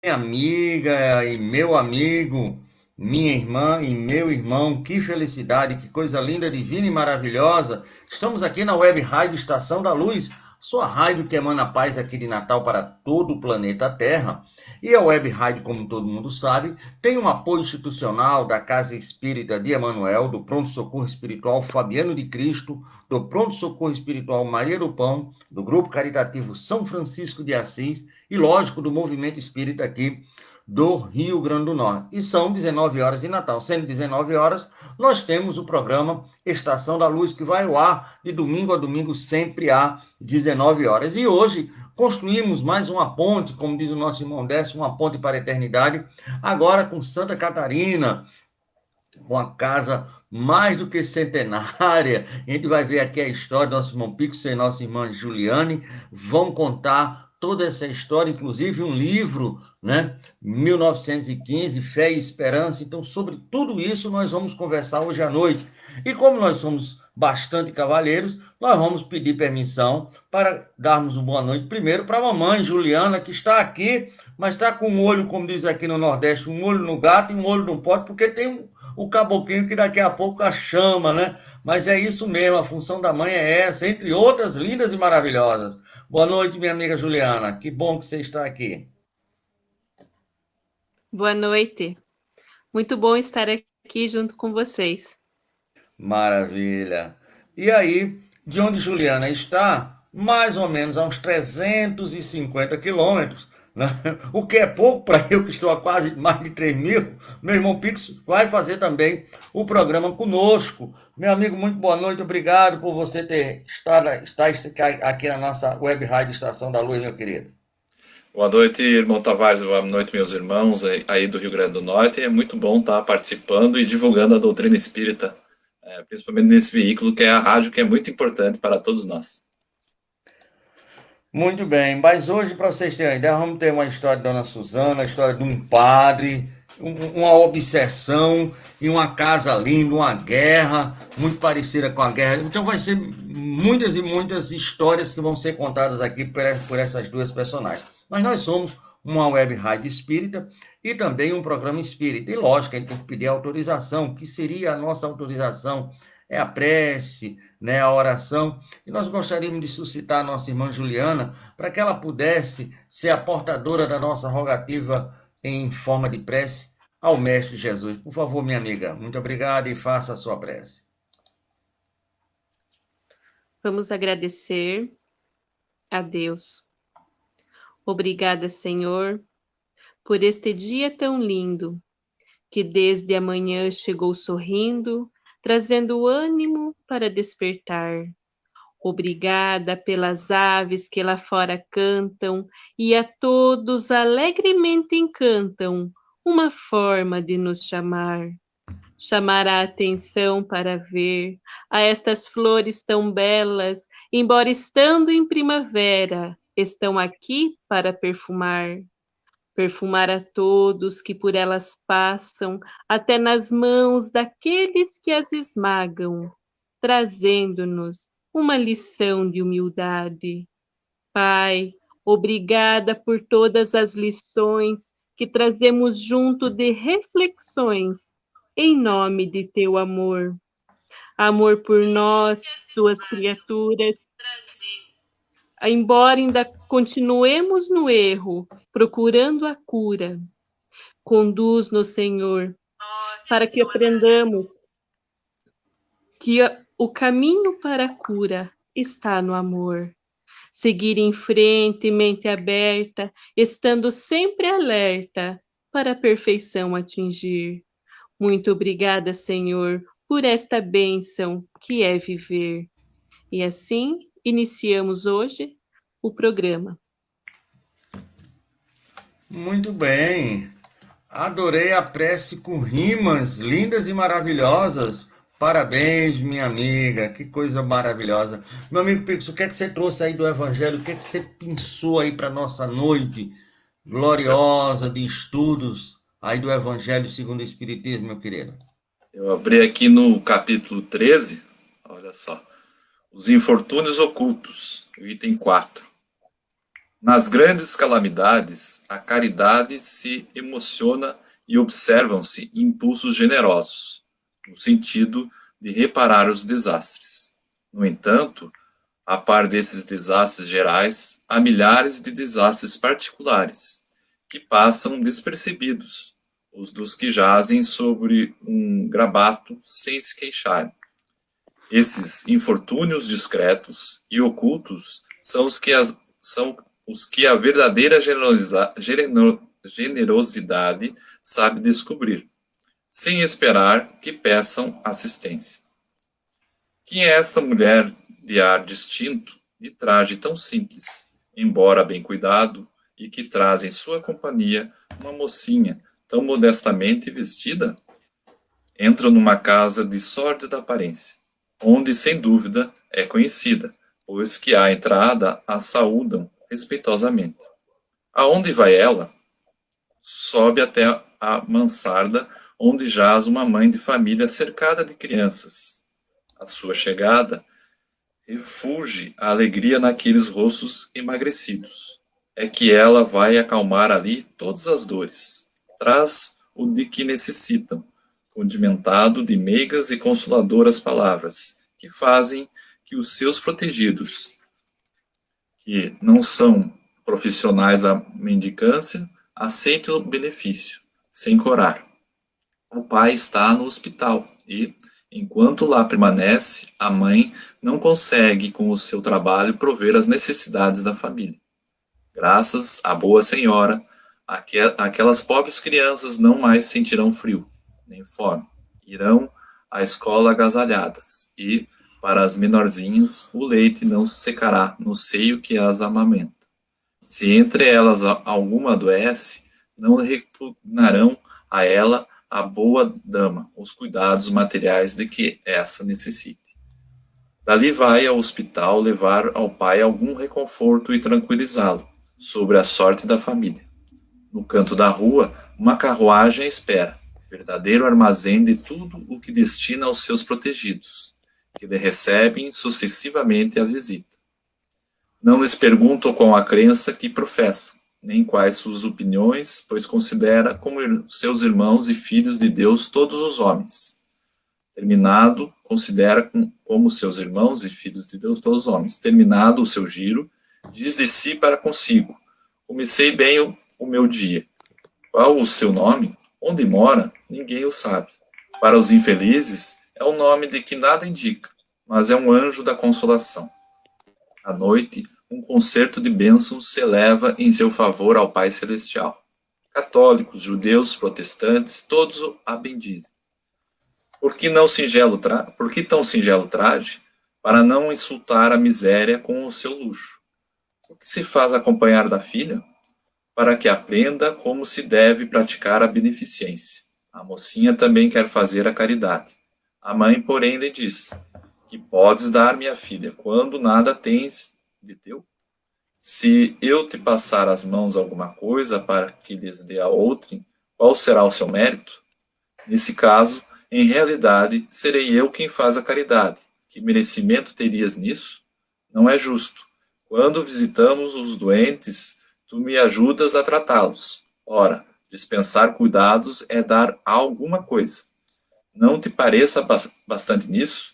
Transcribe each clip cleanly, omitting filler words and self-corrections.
Minha amiga e meu amigo, minha irmã e meu irmão, que felicidade, que coisa linda, divina e maravilhosa. Estamos aqui na Web Rádio Estação da Luz, sua rádio que emana paz aqui de Natal para todo o planeta Terra. E a Web Rádio, como todo mundo sabe, tem um apoio institucional da Casa Espírita de Emanuel, do Pronto Socorro Espiritual Fabiano de Cristo, do Pronto Socorro Espiritual Maria do Pão, do Grupo Caritativo São Francisco de Assis e, lógico, do movimento espírita aqui do Rio Grande do Norte. E são 19 horas em Natal. Sendo 19 horas, nós temos o programa Estação da Luz, que vai ao ar de domingo a domingo, sempre às 19 horas. E hoje construímos mais uma ponte, como diz o nosso irmão Décio, uma ponte para a eternidade, agora com Santa Catarina, com a casa mais do que centenária. A gente vai ver aqui a história do nosso irmão Pixel e nossa irmã Juliane, vão contar toda essa história, inclusive um livro, né? 1915, Fé e Esperança. Então, sobre tudo isso, nós vamos conversar hoje à noite. E como nós somos bastante cavalheiros, nós vamos pedir permissão para darmos uma boa noite primeiro para a mamãe Juliana, que está aqui, mas está com um olho, como diz aqui no Nordeste, um olho no gato e um olho no pote, porque tem o caboclinho que daqui a pouco a chama, né? Mas é isso mesmo, a função da mãe é essa, entre outras lindas e maravilhosas. Boa noite, minha amiga Juliana. Que bom que você está aqui. Boa noite. Muito bom estar aqui junto com vocês. Maravilha. E aí, de onde Juliana está, mais ou menos a uns 350 quilômetros, né? O que é pouco para eu que estou a quase mais de 3 mil. Meu irmão Pix vai fazer também o programa conosco. Meu amigo, muito boa noite, obrigado por você ter estar aqui na nossa web rádio Estação da Luz, meu querido. Boa noite, irmão Tavares. Boa noite, meus irmãos aí do Rio Grande do Norte. É muito bom estar participando e divulgando a doutrina espírita, principalmente nesse veículo que é a rádio, que é muito importante para todos nós. Muito bem, mas hoje, para vocês terem uma ideia, vamos ter uma história de Dona Suzana, a história de um padre, uma obsessão e uma casa linda, uma guerra muito parecida com a guerra. Então vai ser muitas e muitas histórias que vão ser contadas aqui por essas duas personagens. Mas nós somos uma web rádio espírita e também um programa espírita. E lógico, a gente tem que pedir autorização. O que seria a nossa autorização? É a prece, né, a oração. E nós gostaríamos de suscitar a nossa irmã Juliana para que ela pudesse ser a portadora da nossa rogativa em forma de prece ao Mestre Jesus. Por favor, minha amiga, muito obrigado e faça a sua prece. Vamos agradecer a Deus. Obrigada, Senhor, por este dia tão lindo, que desde a manhã chegou sorrindo, trazendo ânimo para despertar. Obrigada pelas aves que lá fora cantam e a todos alegremente encantam uma forma de nos chamar. Chamar a atenção para ver a estas flores tão belas, embora estando em primavera, estão aqui para perfumar. Perfumar a todos que por elas passam, até nas mãos daqueles que as esmagam, trazendo-nos uma lição de humildade. Pai, obrigada por todas as lições que trazemos junto de reflexões, em nome de teu amor. Amor por nós, suas criaturas, embora ainda continuemos no erro, procurando a cura. Conduz-nos, Senhor, para que aprendamos que o caminho para a cura está no amor. Seguir em frente, mente aberta, estando sempre alerta para a perfeição atingir. Muito obrigada, Senhor, por esta bênção que é viver. E assim, iniciamos hoje o programa. Muito bem. Adorei a prece com rimas lindas e maravilhosas. Parabéns, minha amiga. Que coisa maravilhosa. Meu amigo Pix, o que é que você trouxe aí do Evangelho? O que é que você pensou aí para nossa noite gloriosa de estudos aí do Evangelho segundo o Espiritismo, meu querido? Eu abri aqui no capítulo 13, olha só, os infortúnios ocultos, o item 4. Nas grandes calamidades, a caridade se emociona e observam-se impulsos generosos, no sentido de reparar os desastres. No entanto, a par desses desastres gerais, há milhares de desastres particulares, que passam despercebidos, os dos que jazem sobre um grabato sem se queixarem. Esses infortúnios discretos e ocultos são os que a verdadeira generosidade sabe descobrir, sem esperar que peçam assistência. Quem é esta mulher de ar distinto e traje tão simples, embora bem cuidado, e que traz em sua companhia uma mocinha tão modestamente vestida? Entra numa casa de sórdida aparência, onde sem dúvida é conhecida, pois que à entrada a saúdam respeitosamente. Aonde vai ela? Sobe até a mansarda, onde jaz uma mãe de família cercada de crianças. A sua chegada refugie a alegria naqueles rostos emagrecidos. É que ela vai acalmar ali todas as dores. Traz o de que necessitam, condimentado de meigas e consoladoras palavras, que fazem que os seus protegidos, que não são profissionais da mendicância, aceitem o benefício, sem corar. O pai está no hospital e, enquanto lá permanece, a mãe não consegue, com o seu trabalho, prover as necessidades da família. Graças à boa senhora, aquelas pobres crianças não mais sentirão frio, nem fome. Irão à escola agasalhadas e, para as menorzinhas, o leite não se secará no seio que as amamenta. Se entre elas alguma adoece, não repugnarão a ela, a boa dama, os cuidados materiais de que essa necessite. Dali vai ao hospital levar ao pai algum reconforto e tranquilizá-lo sobre a sorte da família. No canto da rua, uma carruagem espera, verdadeiro armazém de tudo o que destina aos seus protegidos, que lhe recebem sucessivamente a visita. Não lhes perguntam com a crença que professam, nem quais suas opiniões, pois considera como seus irmãos e filhos de Deus todos os homens. Terminado, considera como seus irmãos e filhos de Deus todos os homens. Terminado o seu giro, diz de si para consigo: comecei bem o meu dia. Qual o seu nome? Onde mora? Ninguém o sabe. Para os infelizes, é um nome de que nada indica, mas é um anjo da consolação. À noite, um concerto de bênçãos se eleva em seu favor ao Pai Celestial. Católicos, judeus, protestantes, todos a bendizem. Por que tão singelo traje? Para não insultar a miséria com o seu luxo. O que se faz acompanhar da filha? Para que aprenda como se deve praticar a beneficência. A mocinha também quer fazer a caridade. A mãe, porém, lhe diz: que podes dar, minha filha, quando nada tens de teu? Se eu te passar as mãos alguma coisa para que lhes dê a outrem, qual será o seu mérito? Nesse caso, em realidade, serei eu quem faz a caridade. Que merecimento terias nisso? Não é justo. Quando visitamos os doentes, tu me ajudas a tratá-los. Ora, dispensar cuidados é dar alguma coisa. Não te pareça bastante nisso?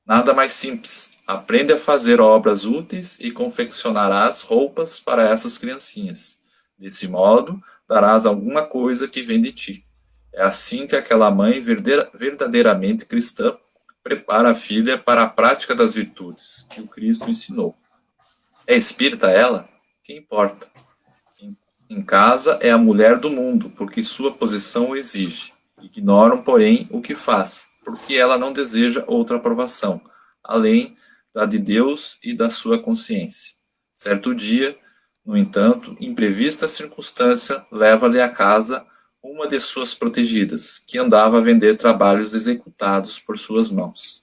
Nada mais simples. Aprende a fazer obras úteis e confeccionarás roupas para essas criancinhas. Desse modo, darás alguma coisa que vem de ti. É assim que aquela mãe verdadeiramente cristã prepara a filha para a prática das virtudes que o Cristo ensinou. É espírita ela? Que importa? Em casa é a mulher do mundo, porque sua posição o exige. Ignoram, porém, o que faz, porque ela não deseja outra aprovação, além da de Deus e da sua consciência. Certo dia, no entanto, imprevista circunstância leva-lhe à casa uma de suas protegidas, que andava a vender trabalhos executados por suas mãos.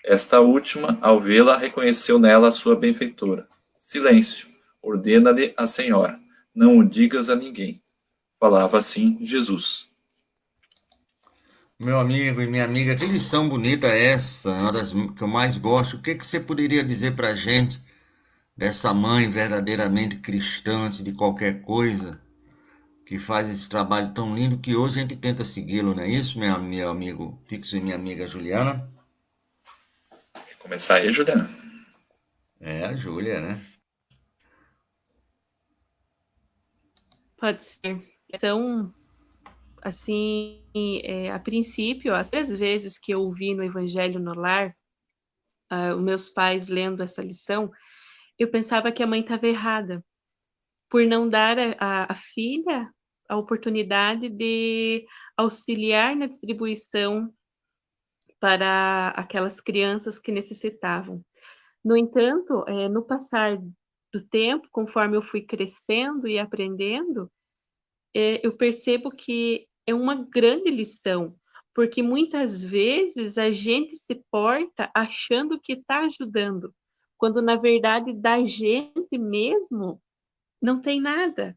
Esta última, ao vê-la, reconheceu nela a sua benfeitora. Silêncio, ordena-lhe a senhora, não o digas a ninguém. Falava assim Jesus. Meu amigo e minha amiga, que lição bonita é essa, uma das que eu mais gosto. O que você poderia dizer para a gente dessa mãe verdadeiramente cristã antes de qualquer coisa, que faz esse trabalho tão lindo que hoje a gente tenta segui-lo, não é isso, meu amigo Fixo e minha amiga Juliana? Quer começar aí, Juliana? É, a Júlia, né? Pode ser. Então, assim, a princípio, as 3 vezes que eu ouvi no Evangelho no Lar, os meus pais lendo essa lição, eu pensava que a mãe estava errada, por não dar a filha a oportunidade de auxiliar na distribuição para aquelas crianças que necessitavam. No entanto, no passar do tempo, conforme eu fui crescendo e aprendendo, eu percebo que é uma grande lição, porque muitas vezes a gente se porta achando que está ajudando, quando na verdade da gente mesmo não tem nada.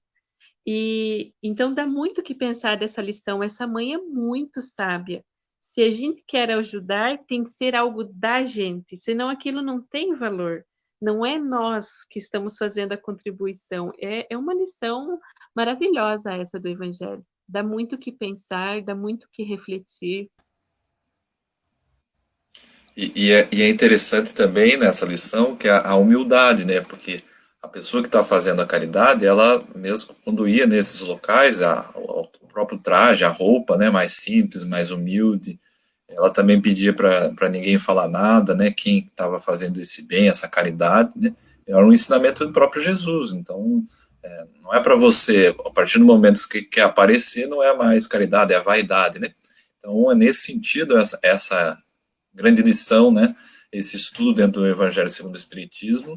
E então dá muito o que pensar dessa lição. Essa mãe é muito sábia. Se a gente quer ajudar, tem que ser algo da gente, senão aquilo não tem valor. Não é nós que estamos fazendo a contribuição. É uma lição maravilhosa essa do Evangelho. Dá muito o que pensar, dá muito o que refletir. E é interessante também nessa lição que a humildade, né? Porque a pessoa que está fazendo a caridade, ela mesmo quando ia nesses locais, o próprio traje, a roupa, né? Mais simples, mais humilde. Ela também pedia para ninguém falar nada, né? Quem estava fazendo esse bem, essa caridade, né? Era um ensinamento do próprio Jesus. Então, não é para você, a partir do momento que quer aparecer, não é mais caridade, é a vaidade, né? Então, é nesse sentido essa grande lição, né? Esse estudo dentro do Evangelho segundo o Espiritismo,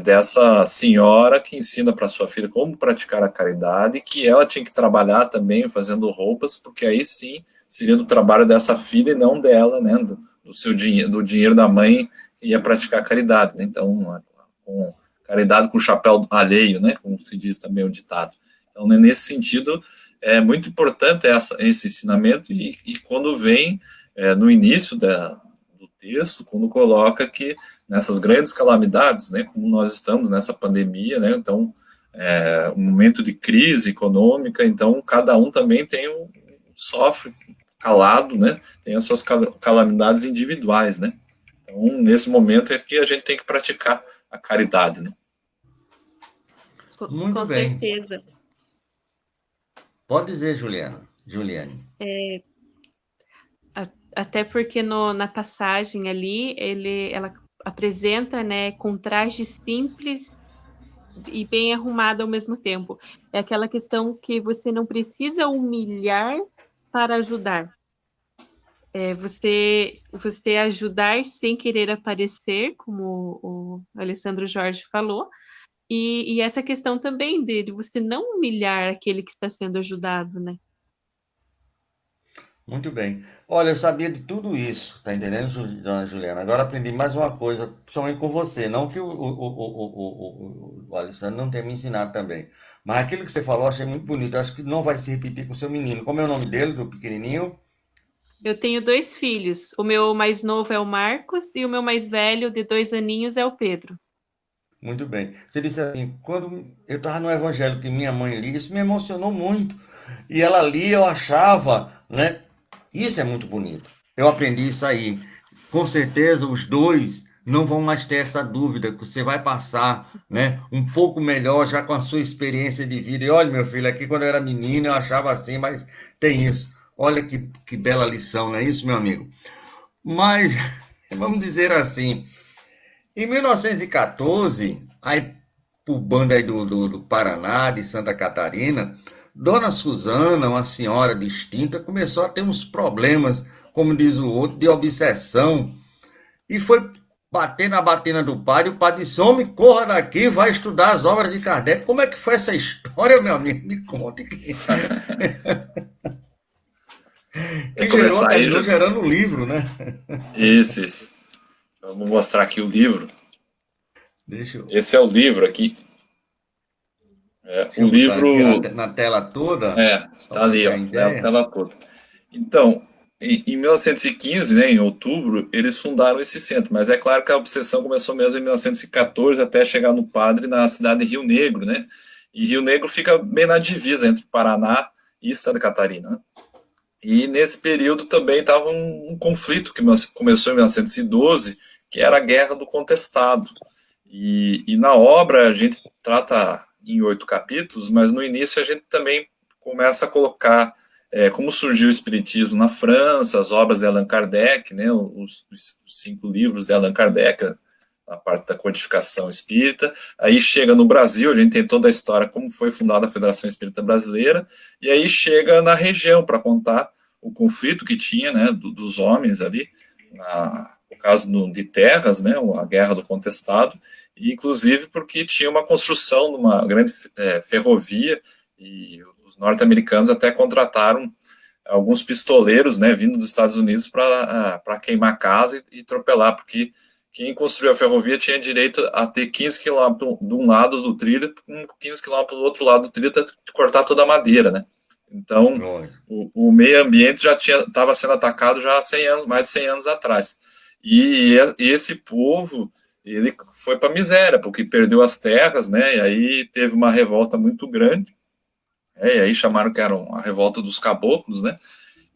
dessa senhora que ensina para sua filha como praticar a caridade, que ela tinha que trabalhar também fazendo roupas, porque aí sim seria do trabalho dessa filha e não dela, né? Do seu dinheiro, do dinheiro da mãe que ia praticar a caridade, né? Então, com caridade com o chapéu alheio, né? Como se diz também o ditado. Então, né, nesse sentido, é muito importante esse ensinamento e quando vem no início do texto, quando coloca que nessas grandes calamidades, né, como nós estamos nessa pandemia, né, então, um momento de crise econômica, então, cada um também sofre calado, né, tem as suas calamidades individuais, né. Então, nesse momento é que a gente tem que praticar a caridade, né. Muito Com bem. certeza. Pode dizer, Juliane. Até porque na passagem ali, ela apresenta, né, com traje simples e bem arrumado ao mesmo tempo. É aquela questão que você não precisa humilhar para ajudar. Você ajudar sem querer aparecer, como o Alessandro Jorge falou, e essa questão também de você não humilhar aquele que está sendo ajudado, né? Muito bem. Olha, eu sabia de tudo isso, tá entendendo, dona Juliana? Agora aprendi mais uma coisa, principalmente com você. Não que o Alessandro não tenha me ensinado também. Mas aquilo que você falou, eu achei muito bonito. Eu acho que não vai se repetir com o seu menino. Como é o nome dele, do pequenininho? Eu tenho 2 filhos. O meu mais novo é o Marcos e o meu mais velho, de 2 aninhos, é o Pedro. Muito bem. Você disse assim, quando eu estava no evangelho que minha mãe lia, isso me emocionou muito. E ela lia, eu achava, né? Isso é muito bonito. Eu aprendi isso aí. Com certeza os dois não vão mais ter essa dúvida que você vai passar, né, um pouco melhor já com a sua experiência de vida. E olha, meu filho, aqui quando eu era menino eu achava assim, mas tem isso. Olha que bela lição, não é isso, meu amigo? Mas vamos dizer assim, em 1914, aí por banda aí do Paraná, de Santa Catarina, Dona Susana, uma senhora distinta, começou a ter uns problemas, como diz o outro, de obsessão, e foi bater na batina do padre. O padre disse: homem, corra daqui, vai estudar as obras de Kardec. Como é que foi essa história, meu amigo? Me conte. Quer Que gerou, começar aí, terminou Juliana? gerando um livro, né? Isso, isso. Vamos mostrar aqui o livro. Deixa eu, Esse é o livro aqui. deixa O eu botar aqui livro na tela toda, só tá para ali, ter a ó, na ideia. tela toda. Então, em 1915, né, em outubro, eles fundaram esse centro, mas é claro que a obsessão começou mesmo em 1914 até chegar no padre na cidade de Rio Negro, né? E Rio Negro fica bem na divisa entre Paraná e Santa Catarina, né? E nesse período também estava um conflito que começou em 1912, que era a Guerra do Contestado. E na obra a gente trata em 8 capítulos, mas no início a gente também começa a colocar como surgiu o Espiritismo na França, as obras de Allan Kardec, né, os 5 livros de Allan Kardec, a parte da codificação espírita. Aí chega no Brasil, a gente tem toda a história, como foi fundada a Federação Espírita Brasileira, e aí chega na região para contar o conflito que tinha, né, dos homens ali, no caso de terras, né, a Guerra do Contestado, e inclusive porque tinha uma construção de uma grande ferrovia, e os norte-americanos até contrataram alguns pistoleiros, né, vindo dos Estados Unidos para queimar a casa e atropelar, porque quem construiu a ferrovia tinha direito a ter 15 quilômetros de um lado do trilho, 15 quilômetros do outro lado do trilho, de cortar toda a madeira, né? Então, o meio ambiente já estava sendo atacado já há 100 anos, mais de 100 anos atrás. E esse povo, ele foi para a miséria, porque perdeu as terras, né? E aí teve uma revolta muito grande, e aí chamaram que era a revolta dos caboclos, né?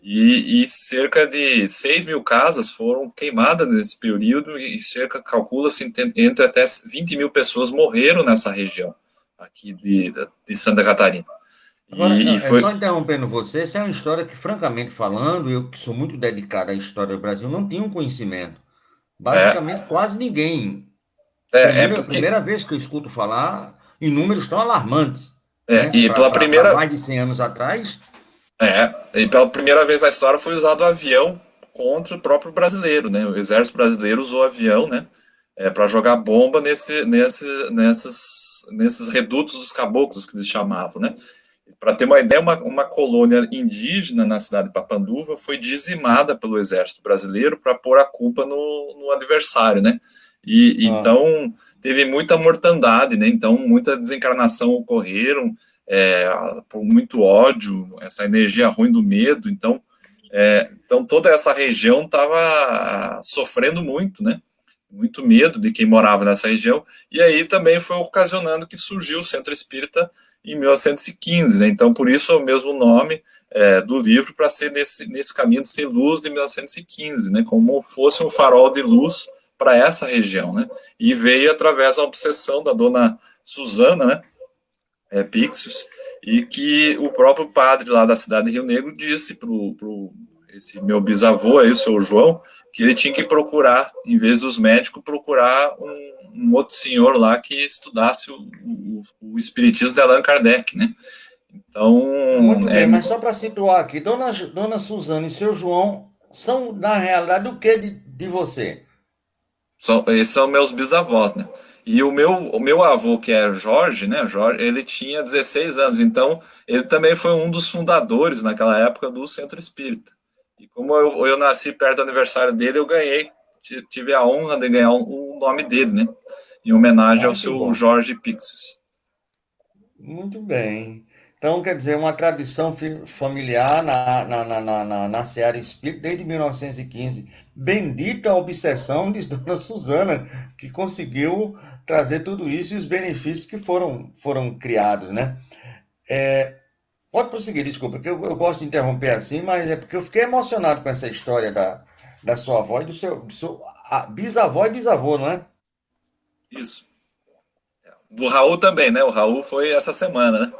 E cerca de 6 mil casas foram queimadas nesse período e calcula-se, entre até 20 mil pessoas morreram nessa região aqui de Santa Catarina. Agora, só interrompendo você, essa é uma história que, francamente falando, eu que sou muito dedicado à história do Brasil, não tinha um conhecimento. Basicamente, quase ninguém. Primeira vez que eu escuto falar em números tão alarmantes. Né? E pela primeira... mais de 100 anos atrás... e pela primeira vez na história foi usado o avião contra o próprio brasileiro, né? O exército brasileiro usou o avião, né? Para jogar bomba nesses redutos dos caboclos que eles chamavam, né? Para ter uma ideia, uma colônia indígena na cidade de Papanduva foi dizimada pelo exército brasileiro para pôr a culpa no adversário, né? Então teve muita mortandade, né? Então muita desencarnação ocorreram, por muito ódio, essa energia ruim do medo. Então toda essa região estava sofrendo muito, né? Muito medo de quem morava nessa região. E aí também foi ocasionando que surgiu o Centro Espírita em 1915, né? Então por isso é o mesmo nome do livro, para ser nesse caminho de ser luz de 1915, né? Como fosse um farol de luz para essa região, né? E veio através da obsessão da dona Susana, né? Pixius, e que o próprio padre lá da cidade de Rio Negro disse para esse meu bisavô aí, o seu João, que ele tinha que procurar, em vez dos médicos, procurar um outro senhor lá que estudasse o espiritismo de Allan Kardec, né? Então... Muito bem, mas só para situar aqui, dona Suzana e seu João são, na realidade, o que de você? Esses são meus bisavós, né? E o meu avô, que é Jorge, né? Jorge, ele tinha 16 anos, então ele também foi um dos fundadores, naquela época, do Centro Espírita. E como eu nasci perto do aniversário dele, eu tive a honra de ganhar o nome dele, né? Em homenagem ao seu Jorge Pixius. Muito bem. Então, quer dizer, uma tradição familiar na Seara Espírita desde 1915. Bendita a obsessão de Dona Suzana, que conseguiu trazer tudo isso e os benefícios que foram criados, né? Pode prosseguir, desculpa, porque eu gosto de interromper assim, mas é porque eu fiquei emocionado com essa história da sua avó e do seu bisavó e bisavô, não é? Isso. Do Raul também, né? O Raul foi essa semana, né?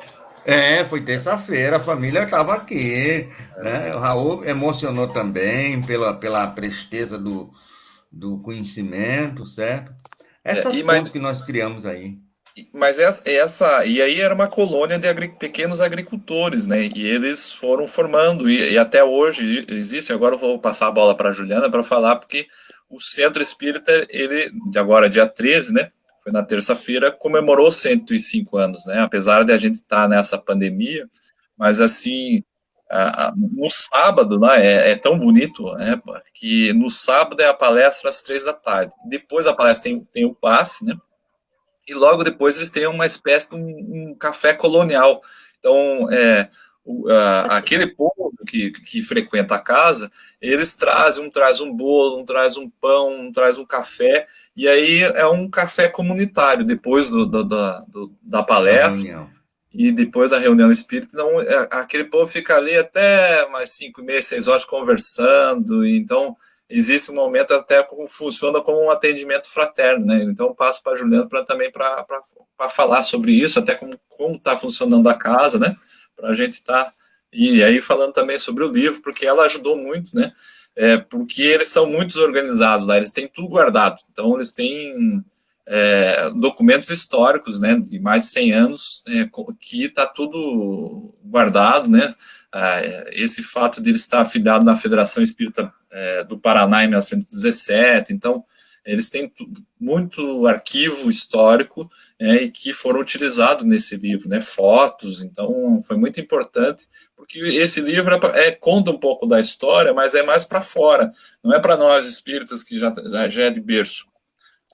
Foi terça-feira, a família estava aqui, né? O Raul emocionou também pela presteza do conhecimento, certo? Essas coisas que nós criamos aí. Mas e aí era uma colônia de pequenos agricultores, né? E eles foram formando, e até hoje existe. Agora eu vou passar a bola para a Juliana para falar, porque o Centro Espírita, ele, de agora, dia 13, né? Foi na terça-feira, comemorou 105 anos, né? Apesar de a gente estar nessa pandemia, mas assim, no sábado, né, é tão bonito, né? Que no sábado é a palestra às 3 da tarde. Depois da palestra tem o passe, né? E logo depois eles têm uma espécie de um café colonial. Então, aquele povo que frequenta a casa, eles trazem, um traz um bolo, um traz um pão, um traz um café, e aí é um café comunitário, depois da palestra, e depois da reunião espírita, então, aquele povo fica ali até mais 5h30, 6 horas conversando, então existe um momento até como funciona como um atendimento fraterno, né? Então eu passo para a Juliana também para falar sobre isso, até como está funcionando a casa, né? Para a gente estar... E aí falando também sobre o livro, porque ela ajudou muito, né? Porque eles são muito organizados lá, eles têm tudo guardado, então eles têm documentos históricos, né, de mais de 100 anos, que está tudo guardado, né? Esse fato de ele estar afiliado na Federação Espírita do Paraná em 1917, então eles têm muito arquivo histórico e que foram utilizados nesse livro, né, fotos, então foi muito importante, porque esse livro conta um pouco da história, mas é mais para fora, não é para nós espíritas que já é de berço.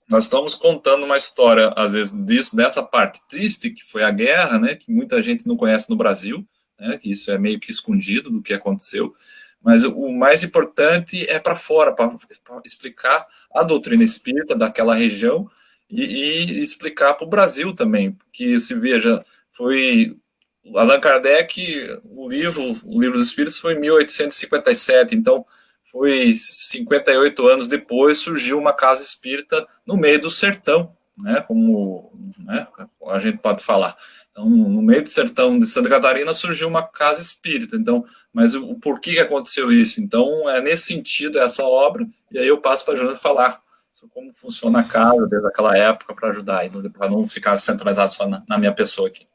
Nós estamos contando uma história, às vezes, dessa parte triste, que foi a guerra, né, que muita gente não conhece no Brasil, né, que isso é meio que escondido do que aconteceu, mas o mais importante é para fora, para explicar a doutrina espírita daquela região e explicar para o Brasil também, porque se veja, foi Allan Kardec, o livro dos Espíritos foi em 1857, então foi 58 anos depois, surgiu uma casa espírita no meio do sertão, né, como, né, a gente pode falar. Então, no meio do sertão de Santa Catarina surgiu uma casa espírita. Então, mas o porquê que aconteceu isso? Então, é nesse sentido essa obra, e aí eu passo para a Jana falar sobre como funciona a casa desde aquela época para ajudar, para não ficar centralizado só na minha pessoa aqui.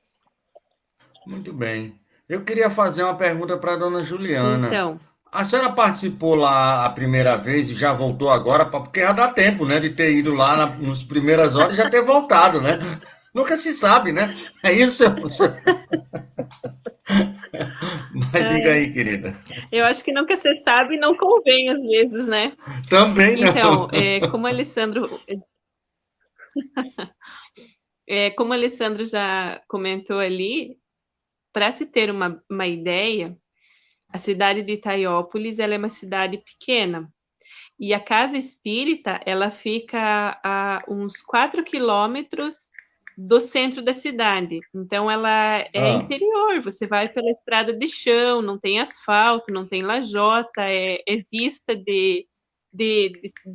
Muito bem. Eu queria fazer uma pergunta para a dona Juliana. Então, a senhora participou lá a primeira vez e já voltou agora, porque já dá tempo, né, de ter ido lá nas primeiras horas e já ter voltado, né? Nunca se sabe, né? É isso. Mas diga aí, querida. Eu acho que nunca se sabe e não convém às vezes, né? Também não. Então, como o Alessandro já comentou ali, para se ter uma ideia, a cidade de Itaiópolis, ela é uma cidade pequena. E a Casa Espírita, ela fica a uns 4 quilômetros do centro da cidade. Então, ela é interior. Você vai pela estrada de chão, não tem asfalto, não tem lajota, é vista de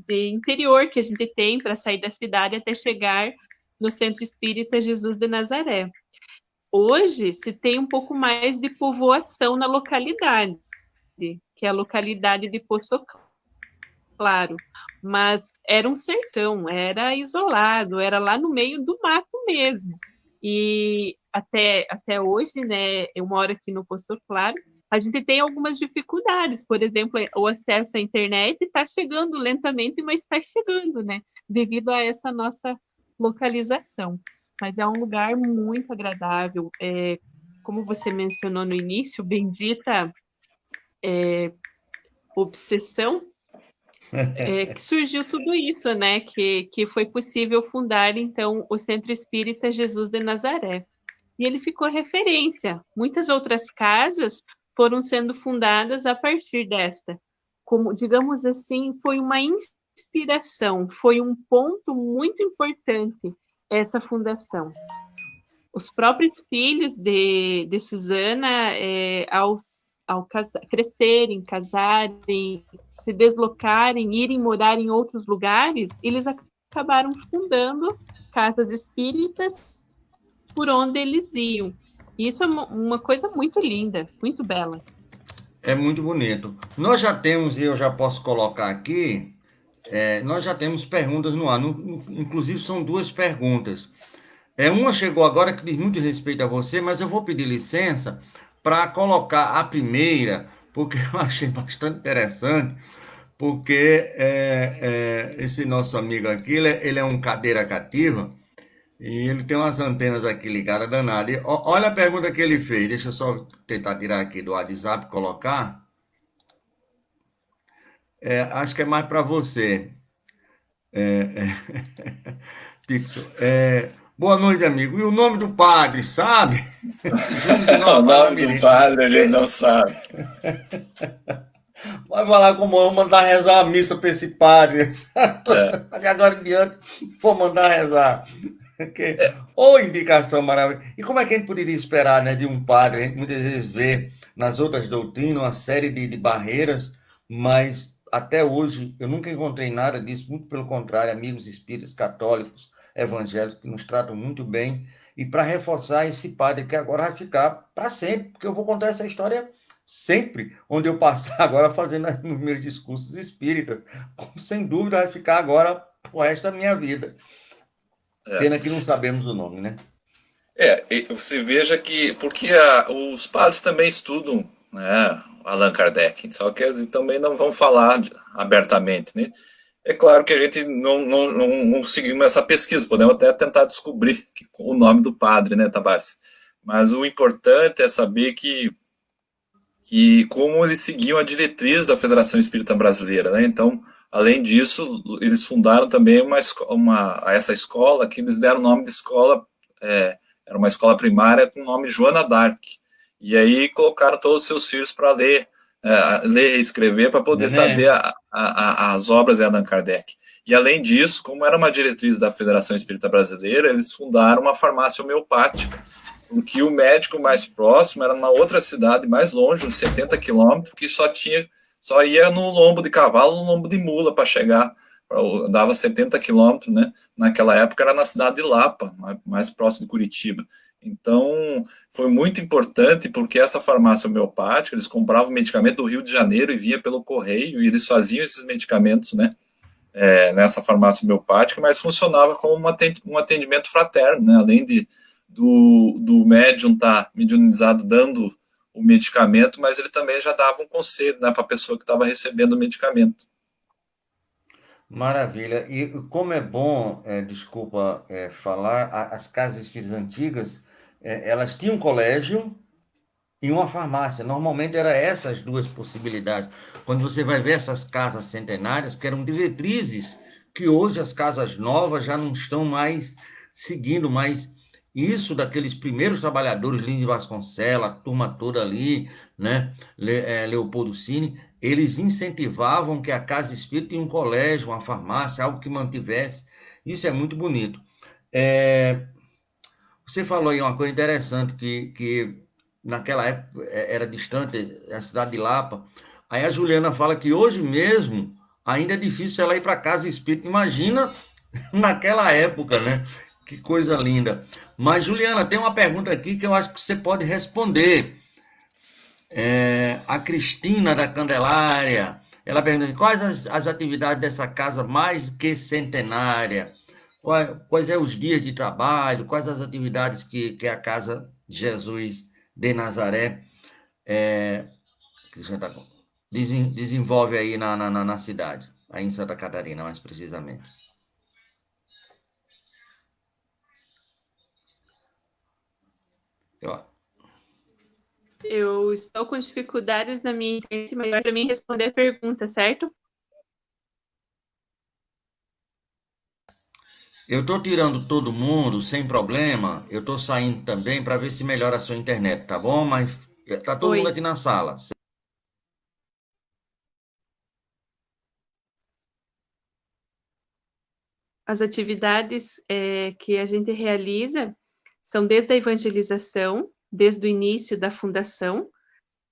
interior que a gente tem para sair da cidade até chegar no Centro Espírita Jesus de Nazaré. Hoje, se tem um pouco mais de povoação na localidade, que é a localidade de Poço Claro, mas era um sertão, era isolado, era lá no meio do mato mesmo. E até hoje, né, eu moro aqui no Poço Claro, a gente tem algumas dificuldades, por exemplo, o acesso à internet está chegando lentamente, mas está chegando, né, devido a essa nossa localização. Mas é um lugar muito agradável, como você mencionou no início, bendita obsessão, que surgiu tudo isso, né? Que foi possível fundar, então, o Centro Espírita Jesus de Nazaré. E ele ficou referência. Muitas outras casas foram sendo fundadas a partir desta. Como, digamos assim, foi uma inspiração, foi um ponto muito importante essa fundação. Os próprios filhos de Susana, ao crescerem, casarem, se deslocarem, irem morar em outros lugares, eles acabaram fundando casas espíritas por onde eles iam. E isso é uma coisa muito linda, muito bela. É muito bonito. Nós já temos, e eu já posso colocar aqui, nós já temos perguntas no ar. Inclusive, são 2 perguntas. Uma chegou agora que diz muito respeito a você, mas eu vou pedir licença para colocar a primeira, porque eu achei bastante interessante, porque esse nosso amigo aqui, ele é um cadeira cativa, e ele tem umas antenas aqui ligadas danadas. E olha a pergunta que ele fez, deixa eu só tentar tirar aqui do WhatsApp e colocar. Acho que é mais para você. Pixel. Boa noite, amigo. E o nome do padre, sabe? Júnior de O Nova nome do Parnamirim. padre ele não sabe. Vai falar como eu vou mandar rezar a missa para esse padre. É, De agora em diante, vou mandar rezar. Que, ou indicação maravilhosa. E como é que a gente poderia esperar, né, de um padre? A gente muitas vezes vê nas outras doutrinas uma série de barreiras, mas até hoje eu nunca encontrei nada disso, muito pelo contrário, amigos espíritas católicos, evangélicos, que nos tratam muito bem. E para reforçar esse padre que agora vai ficar para sempre, porque eu vou contar essa história sempre, onde eu passar agora fazendo os meus discursos espíritas, sem dúvida vai ficar agora o resto da minha vida. é. Pena que não sabemos o nome, né? E você veja que, porque os padres também estudam, né, Allan Kardec, só que eles também não vão falar abertamente, né? É claro que a gente não seguimos essa pesquisa, podemos até tentar descobrir o nome do padre, né, Tavares? Mas o importante é saber que como eles seguiam a diretriz da Federação Espírita Brasileira, né? Então, além disso, eles fundaram também essa escola, que eles deram o nome de escola, era uma escola primária com o nome Joana d'Arc. E aí colocaram todos os seus filhos para ler e escrever, para poder Né? saber as obras de Allan Kardec. E além disso, como era uma diretriz da Federação Espírita Brasileira, eles fundaram uma farmácia homeopática, porque o médico mais próximo era numa outra cidade mais longe, uns 70 quilômetros, que só ia no lombo de cavalo, no lombo de mula para chegar, dava 70 quilômetros, né? Naquela época era na cidade de Lapa, mais próximo de Curitiba. Então, foi muito importante, porque essa farmácia homeopática, eles compravam medicamento do Rio de Janeiro e vinha pelo correio, e eles faziam esses medicamentos, né? Nessa farmácia homeopática, mas funcionava como um atendimento fraterno, né? Além do médium estar mediunizado dando o medicamento, mas ele também já dava um conselho, né, para a pessoa que estava recebendo o medicamento. Maravilha. E como é bom, desculpa falar, as casas espíritas antigas, elas tinham um colégio e uma farmácia. Normalmente eram essas duas possibilidades. Quando você vai ver essas casas centenárias, que eram diretrizes, que hoje as casas novas já não estão mais seguindo, mas isso daqueles primeiros trabalhadores, Lins de Vasconcelos, a turma toda ali, né? Leopoldo Cini, eles incentivavam que a casa espírita tinha um colégio, uma farmácia, algo que mantivesse. Isso é muito bonito. É, Você falou aí uma coisa interessante, que naquela época era distante, a cidade de Lapa. Aí a Juliana fala que hoje mesmo ainda é difícil ela ir para casa espírita. Imagina naquela época, né? Que coisa linda. Mas, Juliana, tem uma pergunta aqui que eu acho que você pode responder. A Cristina da Candelária, ela pergunta quais as atividades dessa casa mais que centenária? Quais são os dias de trabalho? Quais as atividades que a Casa Jesus de Nazaré é, desenvolve aí na cidade, aí em Santa Catarina, mais precisamente? Eu- Eu estou com dificuldades na minha internet, mas para mim responder a pergunta, certo? Eu estou tirando todo mundo sem problema. Eu estou saindo também para ver se melhora a sua internet, tá bom? Mas tá todo mundo Oi. aqui na sala. As atividades que a gente realiza são desde a evangelização, desde o início da fundação.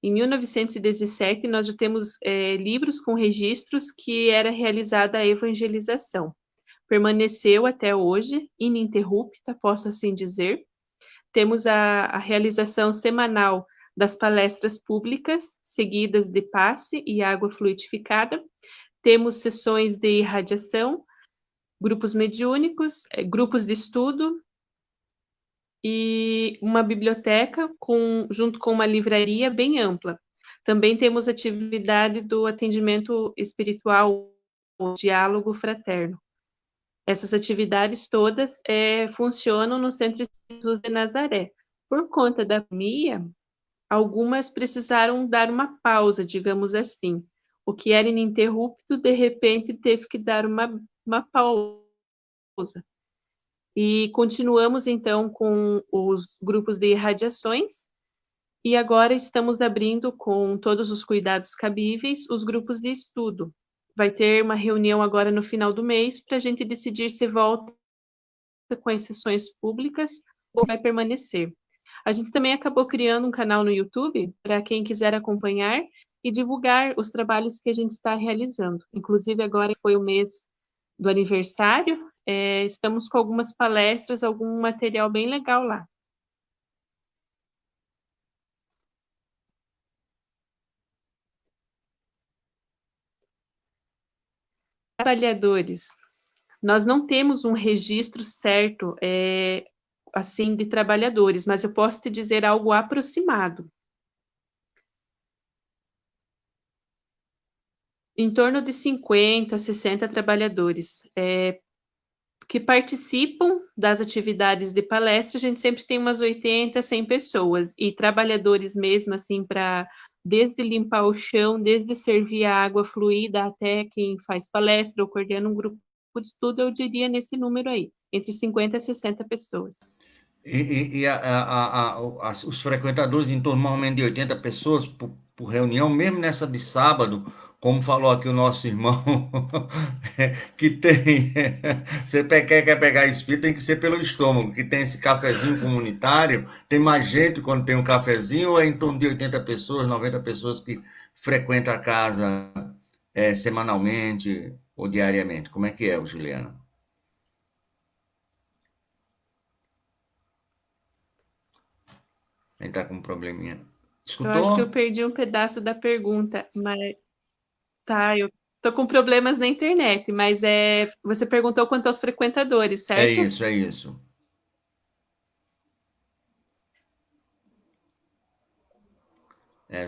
Em 1917, nós já temos livros com registros que era realizada a evangelização. Permaneceu até hoje, ininterrupta, posso assim dizer. Temos a realização semanal das palestras públicas, seguidas de passe e água fluidificada. Temos sessões de irradiação, grupos mediúnicos, grupos de estudo e uma biblioteca junto com uma livraria bem ampla. Também temos atividade do atendimento espiritual, o diálogo fraterno. Essas atividades todas funcionam no Centro Jesus de Nazaré. Por conta da pandemia, algumas precisaram dar uma pausa, digamos assim. O que era ininterrupto, de repente, teve que dar uma pausa. E continuamos, então, com os grupos de irradiações, e agora estamos abrindo, com todos os cuidados cabíveis, os grupos de estudo. Vai ter uma reunião agora no final do mês para a gente decidir se volta com as sessões públicas ou vai permanecer. A gente também acabou criando um canal no YouTube para quem quiser acompanhar e divulgar os trabalhos que a gente está realizando. Inclusive, agora foi o mês do aniversário, estamos com algumas palestras, algum material bem legal lá. Trabalhadores. Nós não temos um registro certo, assim, de trabalhadores, mas eu posso te dizer algo aproximado. Em torno de 50, 60 trabalhadores que participam das atividades de palestra. A gente sempre tem umas 80, 100 pessoas, e trabalhadores mesmo, assim, para desde limpar o chão, desde servir a água fluida, até quem faz palestra ou coordena um grupo de estudo, eu diria nesse número aí, entre 50 e 60 pessoas. E os frequentadores em torno normalmente de 80 pessoas por reunião, mesmo nessa de sábado, como falou aqui o nosso irmão, que tem. Você quer pegar espírito, tem que ser pelo estômago, que tem esse cafezinho comunitário. Tem mais gente quando tem um cafezinho, ou é em torno de 80 pessoas, 90 pessoas que frequentam a casa semanalmente ou diariamente? Como é que é, Juliana? Ele tá com um probleminha. Eu acho que eu Escutou? perdi um pedaço da pergunta, mas tá, eu tô com problemas na internet, mas você perguntou quanto aos frequentadores, É certo? isso, é isso.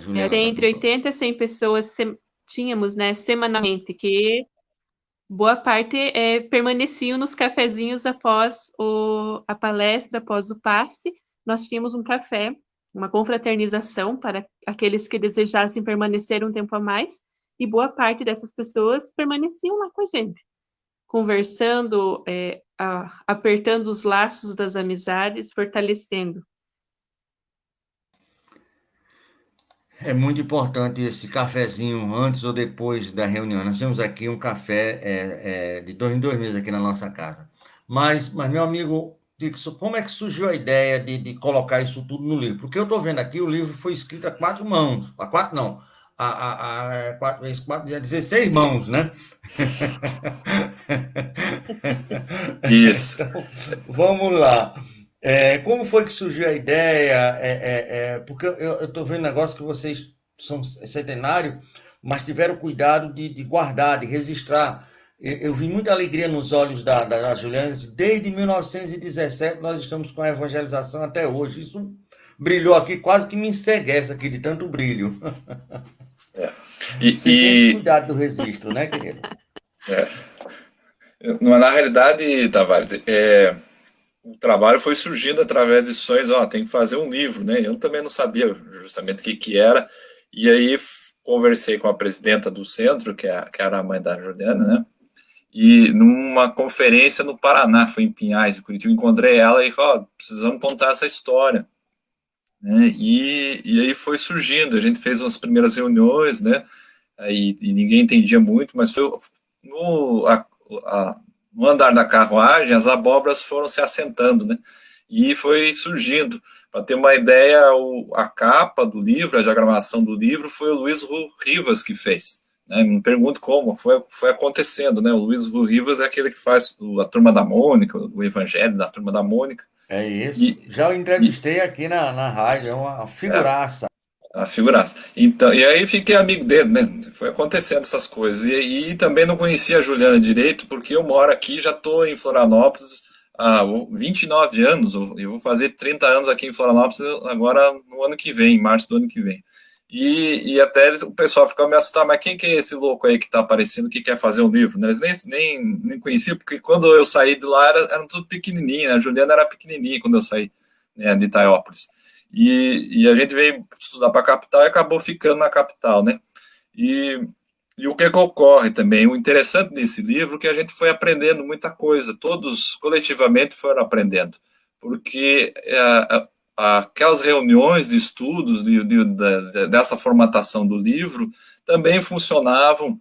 Juliana Tem tá entre com 80 e 100 pessoas, tínhamos, né, semanalmente, que boa parte permaneciam nos cafezinhos após a palestra, após o passe. Nós tínhamos um café, uma confraternização para aqueles que desejassem permanecer um tempo a mais, e boa parte dessas pessoas permaneciam lá com a gente, conversando, apertando os laços das amizades, fortalecendo. É muito importante esse cafezinho antes ou depois da reunião. Nós temos aqui um café de 2 em 2 meses aqui na nossa casa. Mas meu amigo Dixon, como é que surgiu a ideia de colocar isso tudo no livro? Porque eu estou vendo aqui, o livro foi escrito a 4 mãos. A 4 não. A 4 vezes 4, 16 mãos, né? Isso. Então, vamos lá. Como foi que surgiu a ideia? Porque eu estou vendo negócio que vocês são centenário, mas tiveram cuidado de guardar, de registrar. Eu vi muita alegria nos olhos da Juliana. Desde 1917 nós estamos com a evangelização até hoje. Isso brilhou aqui, quase que me enceguece aqui de tanto brilho. Vocês têm esse cuidado do registro, né, querido? Na realidade, Tavares, o trabalho foi surgindo através de sonhos, tem que fazer um livro, né? Eu também não sabia justamente o que era, e aí conversei com a presidenta do centro, que era a mãe da Juliana, né? E numa conferência no Paraná, foi em Pinhais, em Curitiba, encontrei ela e falei, precisamos contar essa história, né? E aí foi surgindo, a gente fez umas primeiras reuniões, né? E ninguém entendia muito, mas foi no andar da carruagem, as abóboras foram se assentando, né? E foi surgindo. Para ter uma ideia, a capa do livro, a diagramação do livro, foi o Luiz Rivas que fez. Né? Me pergunto como, foi acontecendo, né? O Luiz Rivas é aquele que faz a Turma da Mônica, o Evangelho da Turma da Mônica. É isso. Já o entrevistei aqui na rádio, é uma figuraça. A figuraça. Então, e aí fiquei amigo dele, né? Foi acontecendo essas coisas. E também não conhecia a Juliana direito, porque eu moro aqui, já estou em Florianópolis há 29 anos. Eu vou fazer 30 anos aqui em Florianópolis agora no ano que vem, em março do ano que vem. E até o pessoal ficava me assustando, mas quem que é esse louco aí que está aparecendo, que quer fazer um livro? Eles nem conheciam, porque quando eu saí de lá eram tudo pequenininho, né? A Juliana era pequenininha quando eu saí, né, de Itaiópolis. E a gente veio estudar para a capital e acabou ficando na capital, né? E E o que é que ocorre também? O interessante desse livro é que a gente foi aprendendo muita coisa, todos coletivamente foram aprendendo, porque aquelas reuniões de estudos dessa formatação do livro também funcionavam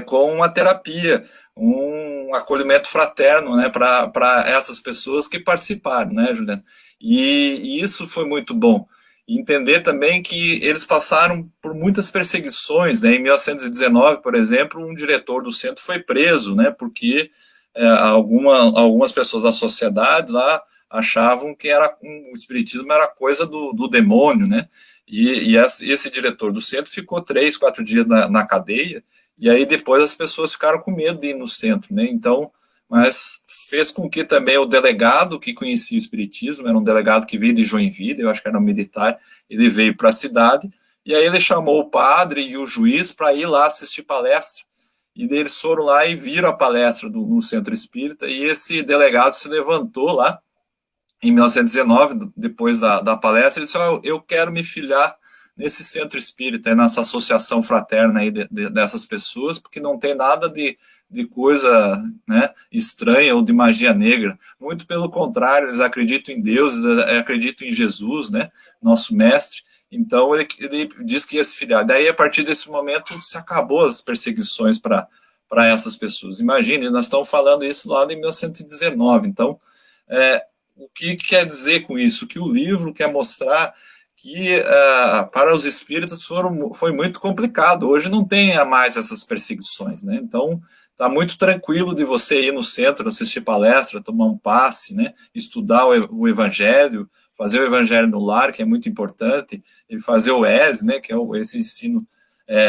com uma terapia, um acolhimento fraterno, né, para essas pessoas que participaram, né, Juliana? E isso foi muito bom. E entender também que eles passaram por muitas perseguições, né? Em 1919, por exemplo, um diretor do centro foi preso, né? Porque algumas pessoas da sociedade lá achavam que o espiritismo era coisa do demônio, né? E esse diretor do centro ficou 3, 4 dias na cadeia, e aí depois as pessoas ficaram com medo de ir no centro, né? Então, mas fez com que também o delegado que conhecia o espiritismo, era um delegado que veio de Joinville, eu acho que era um militar, ele veio para a cidade, e aí ele chamou o padre e o juiz para ir lá assistir palestra, e daí eles foram lá e viram a palestra no Centro Espírita, e esse delegado se levantou lá, em 1919, depois da palestra, ele disse, eu quero me filiar nesse centro espírita, nessa associação fraterna aí dessas pessoas, porque não tem nada de coisa, né, estranha ou de magia negra. Muito pelo contrário, eles acreditam em Deus, acreditam em Jesus, né, nosso mestre. Então ele diz que ia se filiar. Daí, a partir desse momento, se acabou as perseguições para essas pessoas. Imagine, nós estamos falando isso lá em 1919. Então, o que quer dizer com isso? Que o livro quer mostrar que para os espíritas foi muito complicado. Hoje não tem mais essas perseguições, né? Então, está muito tranquilo de você ir no centro, assistir palestra, tomar um passe, né? Estudar o evangelho, fazer o evangelho no lar, que é muito importante, e fazer o ES, né? Que é esse ensino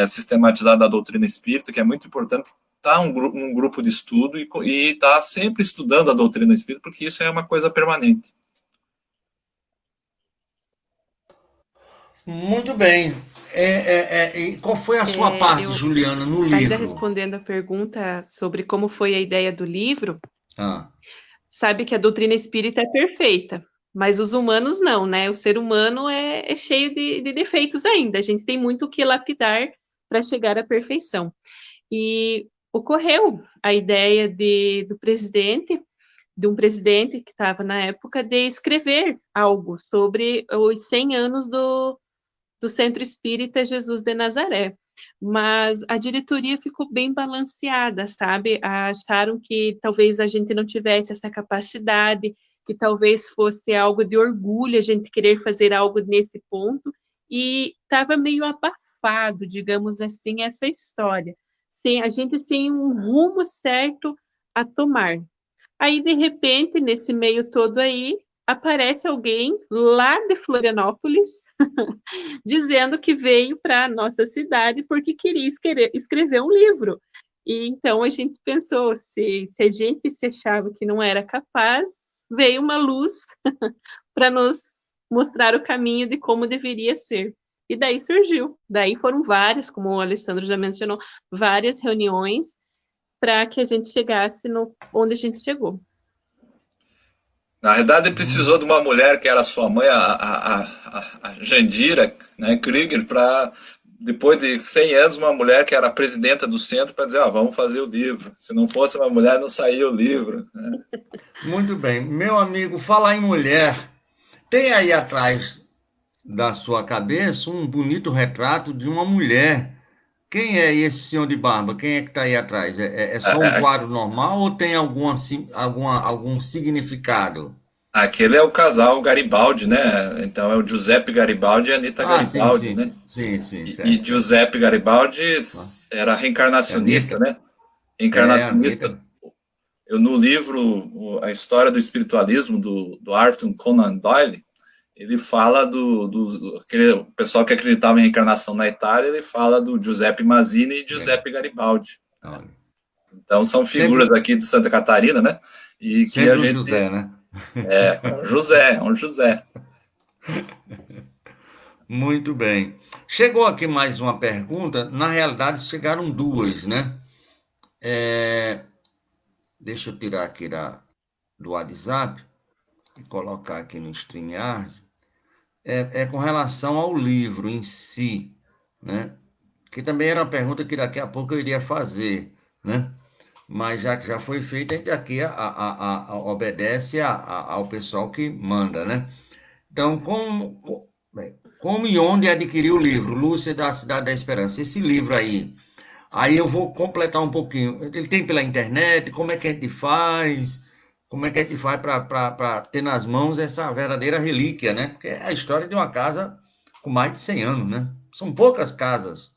sistematizado da doutrina espírita, que é muito importante estar num grupo de estudo e estar sempre estudando a doutrina espírita, porque isso é uma coisa permanente. Muito bem. E qual foi a sua parte, Juliana, no livro? Ainda respondendo a pergunta sobre como foi a ideia do livro, sabe que a doutrina espírita é perfeita, mas os humanos não, né? O ser humano é cheio de defeitos ainda. A gente tem muito o que lapidar para chegar à perfeição. E ocorreu a ideia de um presidente que estava na época, de escrever algo sobre os 100 anos do Centro Espírita Jesus de Nazaré. Mas a diretoria ficou bem balanceada, sabe? Acharam que talvez a gente não tivesse essa capacidade, que talvez fosse algo de orgulho a gente querer fazer algo nesse ponto, e estava meio abafado, digamos assim, essa história. A gente sem um rumo certo a tomar. Aí, de repente, nesse meio todo aí, aparece alguém lá de Florianópolis dizendo que veio para a nossa cidade porque queria escrever um livro. E então a gente pensou, se a gente se achava que não era capaz, veio uma luz para nos mostrar o caminho de como deveria ser. E daí surgiu. Daí foram várias, como o Alessandro já mencionou, várias reuniões para que a gente chegasse onde a gente chegou. Na verdade, ele precisou de uma mulher que era sua mãe, a Jandira, né, Krieger, para, depois de 100 anos, uma mulher que era presidenta do centro, para dizer, vamos fazer o livro. Se não fosse uma mulher, não saía o livro. Né? Muito bem. Meu amigo, falar em mulher, tem aí atrás da sua cabeça um bonito retrato de uma mulher. Quem é esse senhor de barba? Quem é que está aí atrás? É só um quadro normal ou tem algum significado? Aquele é o casal Garibaldi, né? Então é o Giuseppe Garibaldi e a Anitta Garibaldi, sim, né? Sim, certo. E Giuseppe Garibaldi era reencarnacionista, né? Reencarnacionista. Eu, no livro A História do Espiritualismo, do Arthur Conan Doyle, ele fala do pessoal que acreditava em reencarnação na Itália, ele fala do Giuseppe Mazzini e Giuseppe Garibaldi. Então são figuras aqui de Santa Catarina, né? E que a gente... José, né? Um José. Muito bem. Chegou aqui mais uma pergunta. Na realidade, chegaram duas, né? Deixa eu tirar aqui do WhatsApp e colocar aqui no StreamYard. Com relação ao livro em si, né? que também era uma pergunta que daqui a pouco eu iria fazer, né? Mas já que já foi feita, a gente aqui obedece ao pessoal que manda, né? Então, como e onde adquirir o livro? Lúcia da Cidade da Esperança. Esse livro aí eu vou completar um pouquinho. Ele tem pela internet, como é que a gente faz? Como é que a gente faz para ter nas mãos essa verdadeira relíquia, né? Porque é a história de uma casa com mais de 100 anos, né? São poucas casas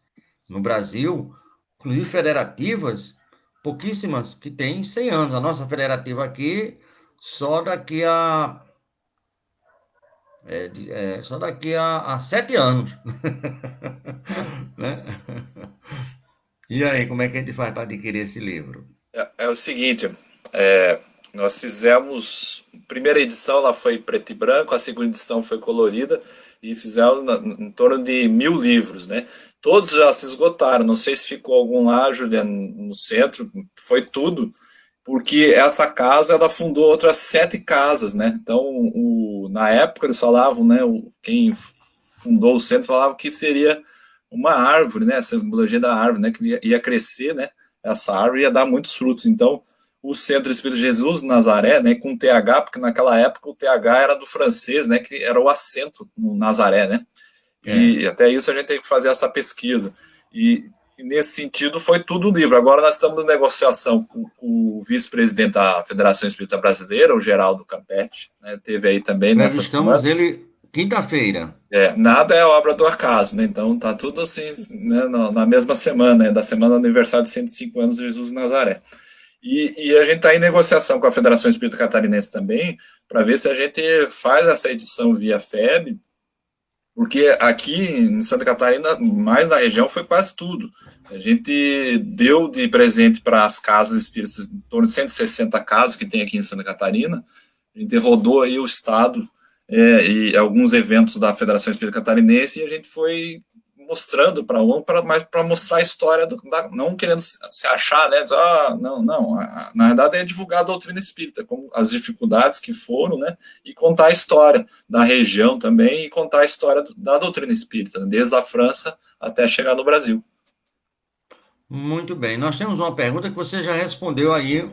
no Brasil, inclusive federativas, pouquíssimas que têm 100 anos. A nossa federativa aqui, só daqui a só daqui a 7 anos. Né? E aí, como é que a gente faz para adquirir esse livro? É o seguinte, nós fizemos, a primeira edição ela foi preto e branco, a segunda edição foi colorida e fizemos em torno de 1000 livros, né? Todos já se esgotaram, não sei se ficou algum lá, Juliano, no centro, foi tudo, porque essa casa ela fundou outras 7 casas, né? Então, na época eles falavam, né? Quem fundou o centro falava que seria uma árvore, né? A simbologia da árvore, né? Que ia crescer, né? Essa árvore ia dar muitos frutos. Então, o Centro Espírito Jesus Nazaré, né? Com TH, porque naquela época o TH era do francês, né? Que era o acento no Nazaré, né? E até isso a gente tem que fazer essa pesquisa. E nesse sentido foi tudo livre. Agora nós estamos em negociação com o vice-presidente da Federação Espírita Brasileira, o Geraldo Campetti, né? Teve aí também nessa Entrevistamos semana. ele quinta-feira. Nada é obra do acaso, né? Então tá tudo assim, né, na mesma semana, né, da semana do aniversário de 105 anos de Jesus de Nazaré. E a gente está em negociação com a Federação Espírita Catarinense também, para ver se a gente faz essa edição via FEB, porque aqui em Santa Catarina, mais na região, foi quase tudo. A gente deu de presente para as casas espíritas, em torno de 160 casas que tem aqui em Santa Catarina. A gente rodou aí o estado e alguns eventos da Federação Espírita Catarinense, e a gente foi mostrando para mostrar a história, não querendo se achar, né? Não, na verdade é divulgar a doutrina espírita, como as dificuldades que foram, né? E contar a história da região também, e contar a história da doutrina espírita, né, desde a França até chegar no Brasil. Muito bem. Nós temos uma pergunta que você já respondeu aí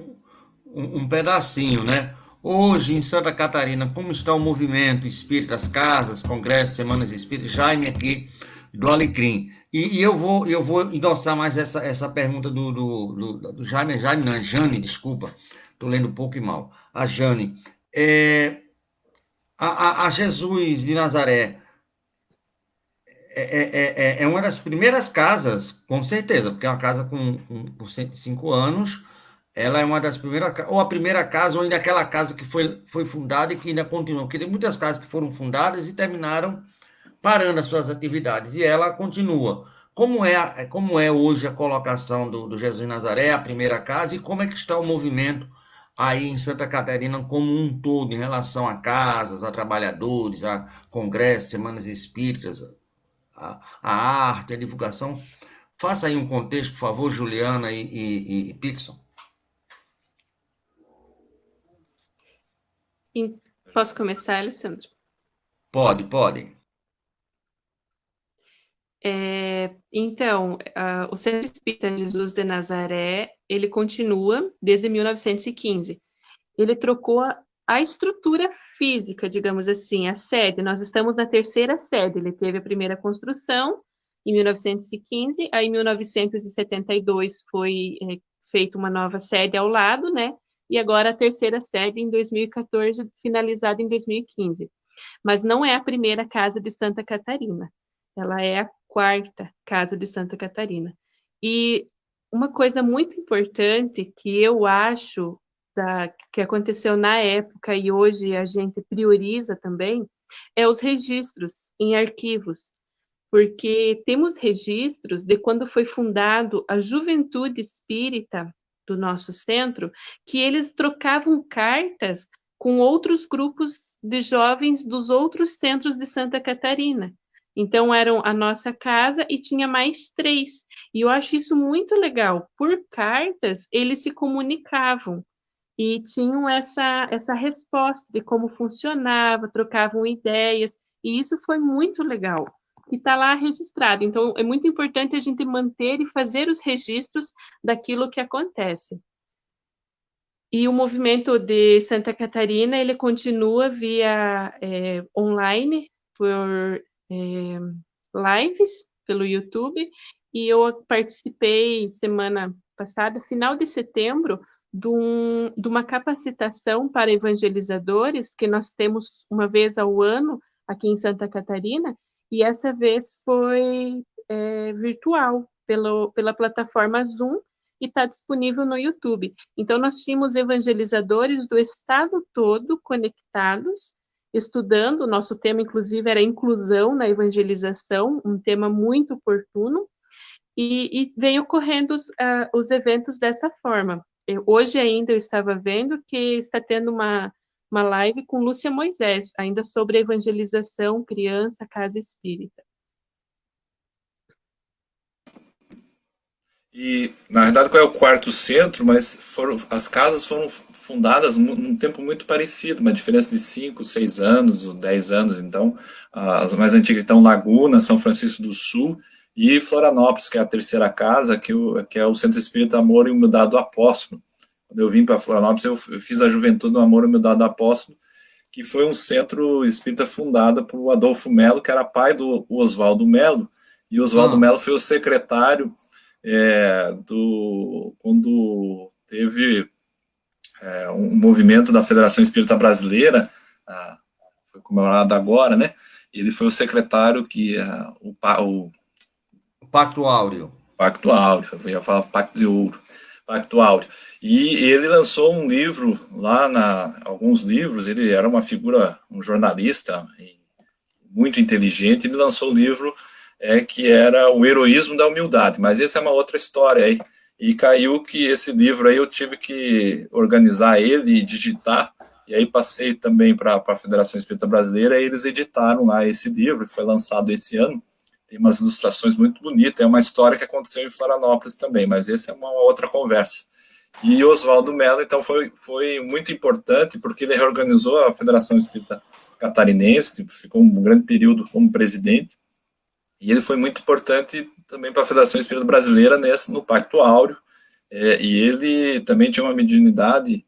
um pedacinho, né? Hoje, em Santa Catarina, como está o movimento espírita, as casas, congressos, semanas espíritas? Jaime aqui do Alecrim. E eu vou endossar mais essa pergunta do Jaime, não, é Jane, desculpa, estou lendo pouco e mal. A Jane. A Jesus de Nazaré é uma das primeiras casas, com certeza, porque é uma casa com 105 anos. Ela é uma das primeiras, ou a primeira casa, ou ainda aquela casa que foi fundada e que ainda continua. Porque tem muitas casas que foram fundadas e terminaram parando as suas atividades, e ela continua. Como é hoje a colocação do Jesus de Nazaré, a primeira casa, e como é que está o movimento aí em Santa Catarina como um todo, em relação a casas, a trabalhadores, a congressos, semanas espíritas, a arte, a divulgação? Faça aí um contexto, por favor, Juliana e Pixon. Posso começar, Alessandro? Pode. Então, o Centro Espírita Jesus de Nazaré, ele continua desde 1915. Ele trocou a estrutura física, digamos assim, a sede. Nós estamos na terceira sede. Ele teve a primeira construção em 1915, aí em 1972 foi feita uma nova sede ao lado, né? E agora a terceira sede em 2014, finalizada em 2015. Mas não é a primeira casa de Santa Catarina. Ela é a quarta casa de Santa Catarina. E uma coisa muito importante que eu acho que aconteceu na época e hoje a gente prioriza também é os registros em arquivos, porque temos registros de quando foi fundado a Juventude Espírita do nosso centro, que eles trocavam cartas com outros grupos de jovens dos outros centros de Santa Catarina. Então, eram a nossa casa e tinha mais 3. E eu acho isso muito legal. Por cartas, eles se comunicavam e tinham essa resposta de como funcionava, trocavam ideias, e isso foi muito legal. e está lá registrado. Então, é muito importante a gente manter e fazer os registros daquilo que acontece. E o movimento de Santa Catarina, ele continua via online, por lives, pelo YouTube, e eu participei semana passada, final de setembro, de uma capacitação para evangelizadores, que nós temos uma vez ao ano aqui em Santa Catarina, e essa vez foi virtual, pela plataforma Zoom, e está disponível no YouTube. Então, nós tínhamos evangelizadores do estado todo conectados, estudando. O nosso tema, inclusive, era inclusão na evangelização, um tema muito oportuno, e vem ocorrendo os eventos dessa forma. Hoje ainda eu estava vendo que está tendo uma live com Lúcia Moisés, ainda sobre evangelização, criança, casa espírita. E, na verdade, qual é o quarto centro, mas as casas foram fundadas num tempo muito parecido, uma diferença de 5, 6 anos, ou 10 anos. Então, as mais antigas estão Laguna, São Francisco do Sul e Florianópolis, que é a terceira casa, que é o Centro Espírita Amor e Humildade do Apóstolo. Quando eu vim para Florianópolis, eu fiz a Juventude do Amor e Humildade do Apóstolo, que foi um centro espírita fundado por Adolfo Melo, que era pai do Oswaldo Melo, e o Oswaldo Melo foi o secretário quando teve um movimento da Federação Espírita Brasileira, foi comemorado agora, né? Ele foi o secretário o Pacto Áureo. Pacto Áureo, eu ia falar Pacto de Ouro, Pacto Áureo. E ele lançou um livro alguns livros. Ele era uma figura, um jornalista muito inteligente. Ele lançou um livro que era O Heroísmo da Humildade, mas essa é uma outra história aí, e caiu que esse livro aí eu tive que organizar ele e digitar, e aí passei também para a Federação Espírita Brasileira, e eles editaram lá esse livro, foi lançado esse ano, tem umas ilustrações muito bonitas, é uma história que aconteceu em Florianópolis também, mas essa é uma outra conversa. E Oswaldo Melo, então, foi muito importante, porque ele reorganizou a Federação Espírita Catarinense, ficou um grande período como presidente, e ele foi muito importante também para a Federação Espírita Brasileira no Pacto Áureo, e ele também tinha uma mediunidade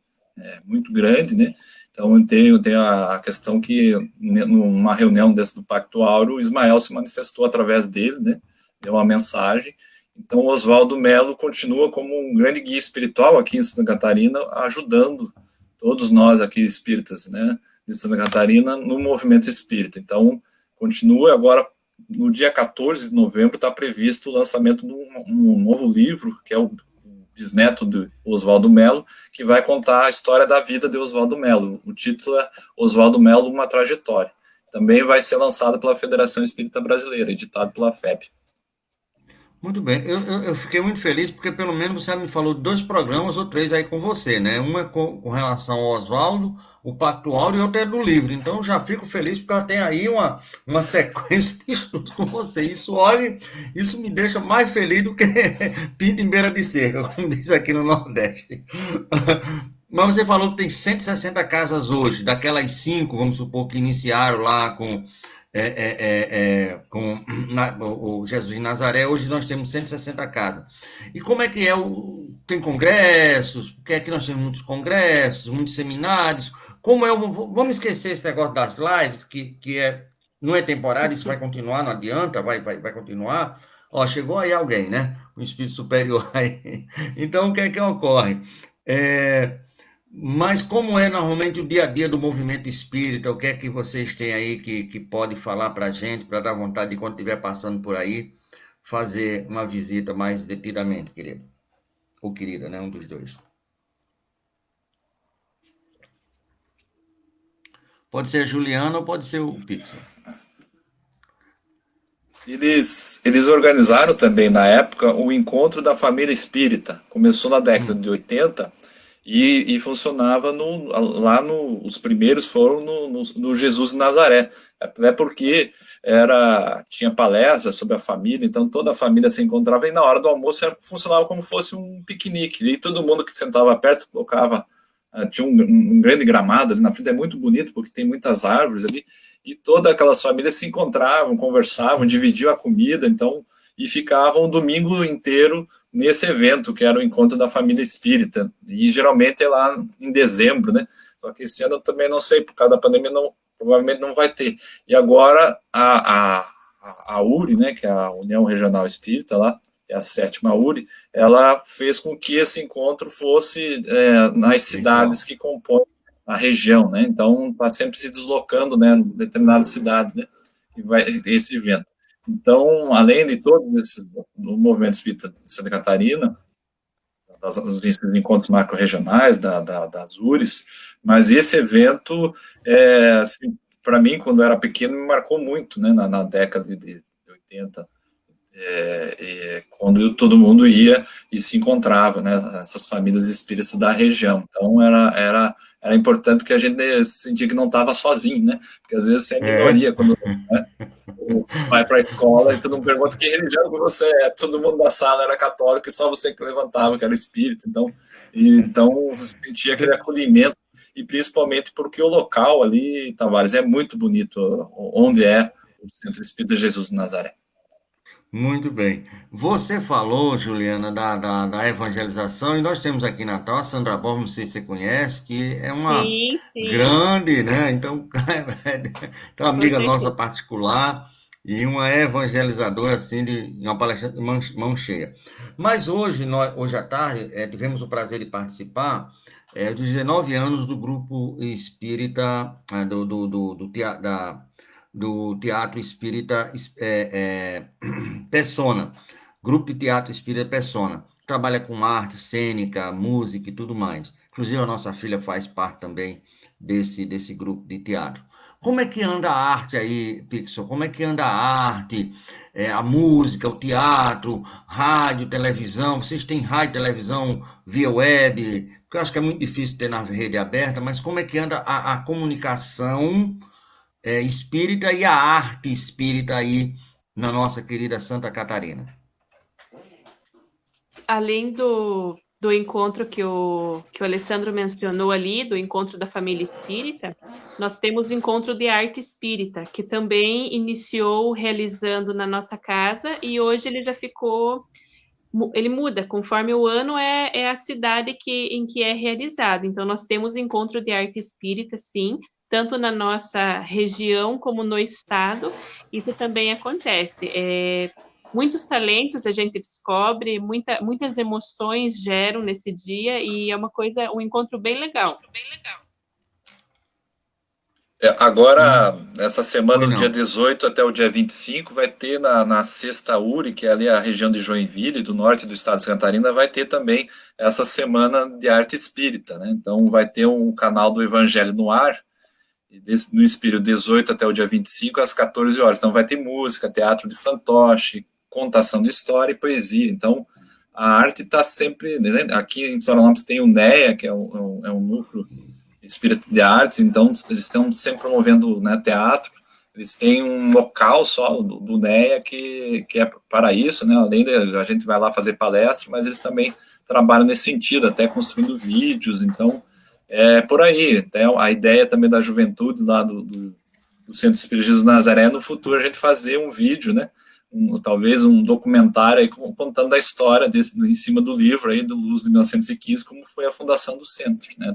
muito grande, né? Então tem a questão que numa reunião do Pacto Áureo, o Ismael se manifestou através dele, né? Deu uma mensagem. Então o Oswaldo Melo continua como um grande guia espiritual aqui em Santa Catarina, ajudando todos nós aqui espíritas, né, de Santa Catarina no movimento espírita. Então continua agora. No dia 14 de novembro está previsto o lançamento de um novo livro, que é o bisneto de Oswaldo Melo, que vai contar a história da vida de Oswaldo Melo. O título é Oswaldo Melo, uma trajetória. Também vai ser lançado pela Federação Espírita Brasileira, editado pela FEB. Muito bem, eu fiquei muito feliz porque pelo menos você me falou 2 programas ou 3 aí com você, né? Uma com relação ao Oswaldo, o Pacto Áureo, e outra é do livro. Então já fico feliz porque ela tem aí uma sequência de estudos com você. Isso me deixa mais feliz do que pinto em beira de cerca, como diz aqui no Nordeste. Mas você falou que tem 160 casas hoje, daquelas 5, vamos supor, que iniciaram lá com o Jesus de Nazaré. Hoje nós temos 160 casas. E como é que tem congressos? Porque aqui nós temos muitos congressos, muitos seminários. Vamos esquecer esse negócio das lives, que não é temporário, isso vai continuar, não adianta, vai continuar. Ó, chegou aí alguém, né? Um espírito superior aí. Então, o que é que ocorre? Mas como é normalmente o dia a dia do movimento espírita? O que é que vocês têm aí que pode falar para a gente, para dar vontade de, quando estiver passando por aí, fazer uma visita mais detidamente, querido? Ou querida, né? Um dos dois. Pode ser a Juliana ou pode ser o Pixel. Eles organizaram também, na época, o Encontro da Família Espírita. Começou na década de 80 e funcionava os primeiros foram no Jesus de Nazaré. Até porque tinha palestras sobre a família, então toda a família se encontrava, e na hora do almoço funcionava como fosse um piquenique. E todo mundo que sentava perto colocava tinha um grande gramado ali na frente, é muito bonito, porque tem muitas árvores ali, e todas aquelas famílias se encontravam, conversavam, dividiam a comida, então, e ficavam o domingo inteiro nesse evento, que era o encontro da família espírita, e geralmente é lá em dezembro, né? Só que esse ano eu também não sei, por causa da pandemia, provavelmente não vai ter. E agora a URI, né, que é a União Regional Espírita lá, é a 7ª URI, ela fez com que esse encontro fosse nas cidades que compõem a região, né? Então está sempre se deslocando, né, em determinada cidade, né, que vai esse evento. Então, além de todos esses no movimento espírita de Santa Catarina, os encontros macro-regionais das URIs, mas esse evento, assim, para mim, quando eu era pequeno, me marcou muito, né, na década de 80, quando todo mundo ia e se encontrava, né, essas famílias espíritas da região. Então, era importante que a gente sentia que não estava sozinho, né, porque às vezes você é minoria, quando vai para a escola e todo mundo pergunta que religião que você é, todo mundo da sala era católico e só você que levantava, que era espírita, então você sentia aquele acolhimento, e principalmente porque o local ali, Tavares, é muito bonito, onde é o Centro Espírita Jesus de Nazaré. Muito bem. Você falou, Juliana, da evangelização, e nós temos aqui em Natal a Sandra Borges, não sei se você conhece, que é uma Sim. grande, né? Então, uma amiga nossa certeza. particular e uma evangelizadora, assim, de uma palestra de mão cheia. Mas hoje à tarde, tivemos o prazer de participar dos 19 anos do grupo espírita, do Teatro Espírita Persona, Grupo de Teatro Espírita Persona. Trabalha com arte cênica, música e tudo mais. Inclusive, a nossa filha faz parte também desse grupo de teatro. Como é que anda a arte aí, Pixel? Como é que anda a arte, a música, o teatro, rádio, televisão? Vocês têm rádio, televisão via web? Porque eu acho que é muito difícil ter na rede aberta, mas como é que anda a comunicação espírita e a arte espírita aí na nossa querida Santa Catarina? Além do encontro que o Alessandro mencionou ali, do encontro da família espírita, nós temos o encontro de arte espírita, que também iniciou realizando na nossa casa, e hoje ele já ficou, ele muda, conforme o ano é a cidade em que é realizado. Então, nós temos encontro de arte espírita, sim, tanto na nossa região como no estado, isso também acontece. Muitos talentos a gente descobre, muitas emoções geram nesse dia, e é um encontro bem legal. Agora, essa semana, do dia Não. 18 até o dia 25, vai ter na 6ª URI, que é ali a região de Joinville, do norte do estado de Santa Catarina, vai ter também essa semana de arte espírita, né? Então, vai ter um canal do Evangelho no ar, no espírito 18 até o dia 25, às 14 horas. Então, vai ter música, teatro de fantoche, contação de história e poesia. Então, a arte está sempre, né? Aqui em Florianópolis tem o NEA, que é um núcleo espírito de artes, então eles estão sempre promovendo, né, teatro. Eles têm um local só do NEA que é para isso, né? Além de a gente vai lá fazer palestra, mas eles também trabalham nesse sentido, até construindo vídeos. Então, por aí. Até a ideia também da juventude lá do Centro Espírita Jesus de Nazaré, no futuro a gente fazer um vídeo, né? Talvez um documentário aí, contando a história em cima do livro aí, do Luz de 1915, como foi a fundação do centro, né?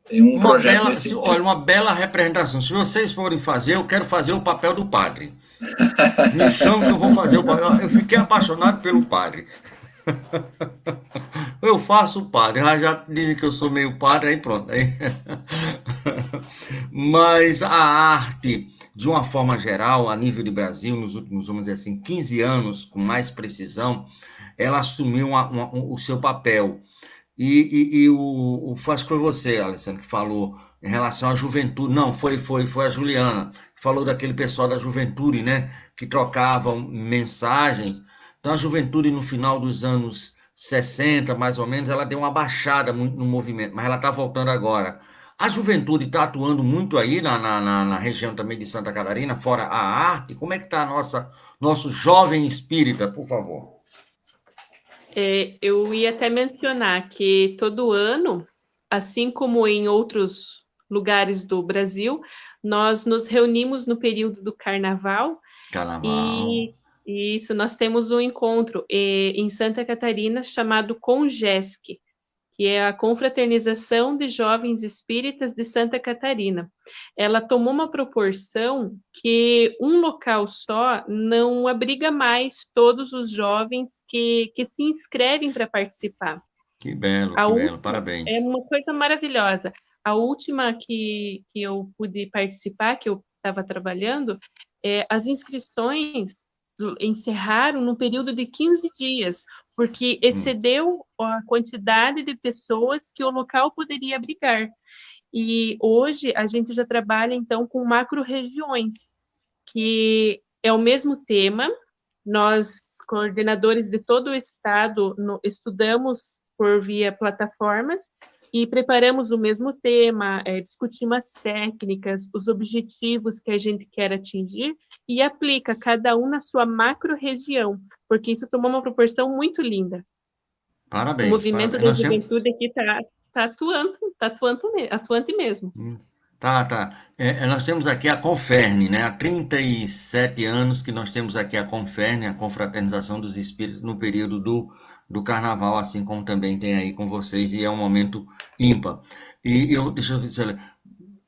Tem um projeto nesse sentido. Olha, uma bela representação. Se vocês forem fazer, eu quero fazer o papel do padre. Me chamam que eu vou fazer o papel. Eu fiquei apaixonado pelo padre. Eu faço o padre. Já dizem que eu sou meio padre, aí pronto. Aí. Mas a arte, de uma forma geral, a nível de Brasil, nos últimos, vamos dizer assim, 15 anos, com mais precisão, ela assumiu o seu papel. Acho que foi você, Alessandro, que falou em relação à juventude. Não, foi a Juliana, que falou daquele pessoal da juventude, né? Que trocavam mensagens. Então, a juventude, no final dos anos 60, mais ou menos, ela deu uma baixada muito no movimento, mas ela está voltando agora. A juventude está atuando muito aí na região também de Santa Catarina, fora a arte. Como é que está nosso jovem espírita, por favor? Eu ia até mencionar que todo ano assim como em outros lugares do Brasil, nós nos reunimos no período do Carnaval Carnaval. e isso, nós temos um encontro em Santa Catarina chamado CONGESC, que é a Confraternização de Jovens Espíritas de Santa Catarina. Ela tomou uma proporção que um local só não abriga mais todos os jovens que se inscrevem para participar. Que belo, A que belo. última Parabéns. é uma coisa maravilhosa. A última que eu pude participar, que eu estava trabalhando, as inscrições encerraram no período de 15 dias, porque excedeu a quantidade de pessoas que o local poderia abrigar. E hoje a gente já trabalha, então, com macro-regiões, que é o mesmo tema. Nós, coordenadores de todo o estado, estudamos por via plataformas e preparamos o mesmo tema, discutimos as técnicas, os objetivos que a gente quer atingir e aplica cada um na sua macro-região, porque isso tomou uma proporção muito linda. O Parabéns, movimento parabéns. da Nós temos... juventude aqui está atuante mesmo. Tá. Nós temos aqui a Conferne, né? Há 37 anos que nós temos aqui a Conferne, a Confraternização dos Espíritos, no período do Carnaval, assim como também tem aí com vocês, e é um momento ímpar. E deixa eu dizer,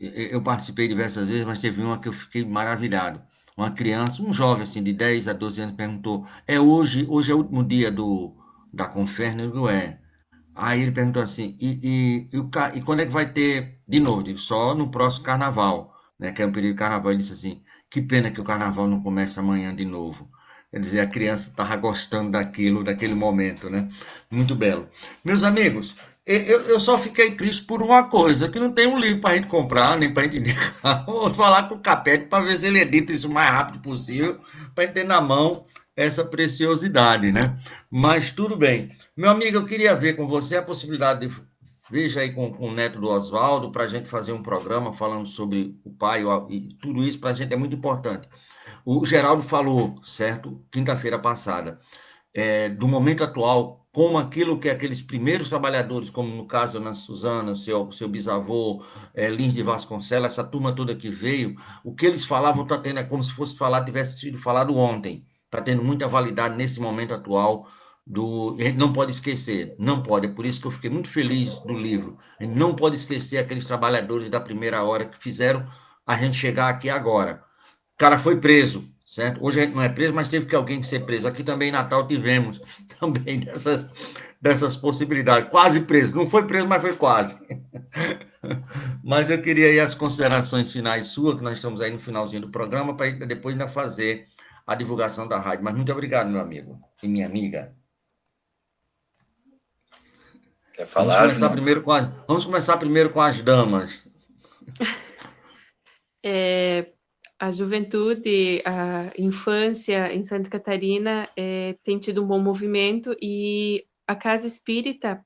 eu participei diversas vezes, mas teve uma que eu fiquei maravilhado. Uma criança, um jovem assim, de 10 a 12 anos, perguntou: hoje é o último dia da Conferne? Eu digo, é. Aí ele perguntou assim, e quando é que vai ter de novo? Eu digo, só no próximo carnaval, né? Que é o período de carnaval. Ele disse assim, que pena que o carnaval não começa amanhã de novo. Quer dizer, a criança estava gostando daquele momento, né? Muito belo. Meus amigos, eu só fiquei triste por uma coisa, que não tem um livro para a gente comprar, nem para a gente indicar. Vou falar com o Capete para ver se ele edita isso o mais rápido possível, para a gente ter na mão essa preciosidade, né? Mas tudo bem. Meu amigo, eu queria ver com você a possibilidade de... Veja aí com o neto do Oswaldo, para a gente fazer um programa falando sobre o pai e tudo isso para a gente é muito importante. O Geraldo falou, certo, quinta-feira passada, do momento atual, como aquilo que aqueles primeiros trabalhadores, como no caso da Ana Suzana, seu bisavô, Lins de Vasconcelos, essa turma toda que veio, o que eles falavam está tendo, é como se fosse tivesse sido falado ontem. Está tendo muita validade nesse momento atual. A gente não pode esquecer, não pode, é por isso que eu fiquei muito feliz do livro. A gente não pode esquecer aqueles trabalhadores da primeira hora que fizeram a gente chegar aqui agora. O cara foi preso, certo? Hoje a gente não é preso, mas teve que alguém ser preso. Aqui também em Natal tivemos também dessas possibilidades. Quase preso, não foi preso, mas foi quase. Mas eu queria aí as considerações finais suas, que nós estamos aí no finalzinho do programa, para depois ainda fazer a divulgação da rádio. Mas muito obrigado, meu amigo e minha amiga. Quer falar? Vamos começar primeiro com as damas. A juventude, a infância em Santa Catarina tem tido um bom movimento e a Casa Espírita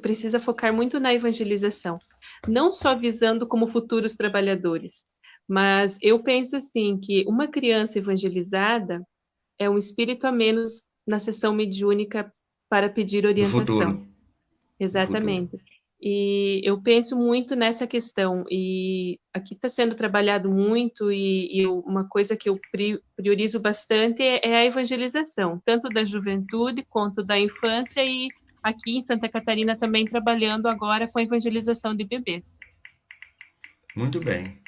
precisa focar muito na evangelização, não só visando como futuros trabalhadores, mas eu penso assim, que uma criança evangelizada é um espírito a menos na sessão mediúnica para pedir orientação. Do futuro. Exatamente. Do futuro. E eu penso muito nessa questão, e aqui está sendo trabalhado muito, e uma coisa que eu priorizo bastante é a evangelização, tanto da juventude quanto da infância, e aqui em Santa Catarina também trabalhando agora com a evangelização de bebês. Muito bem.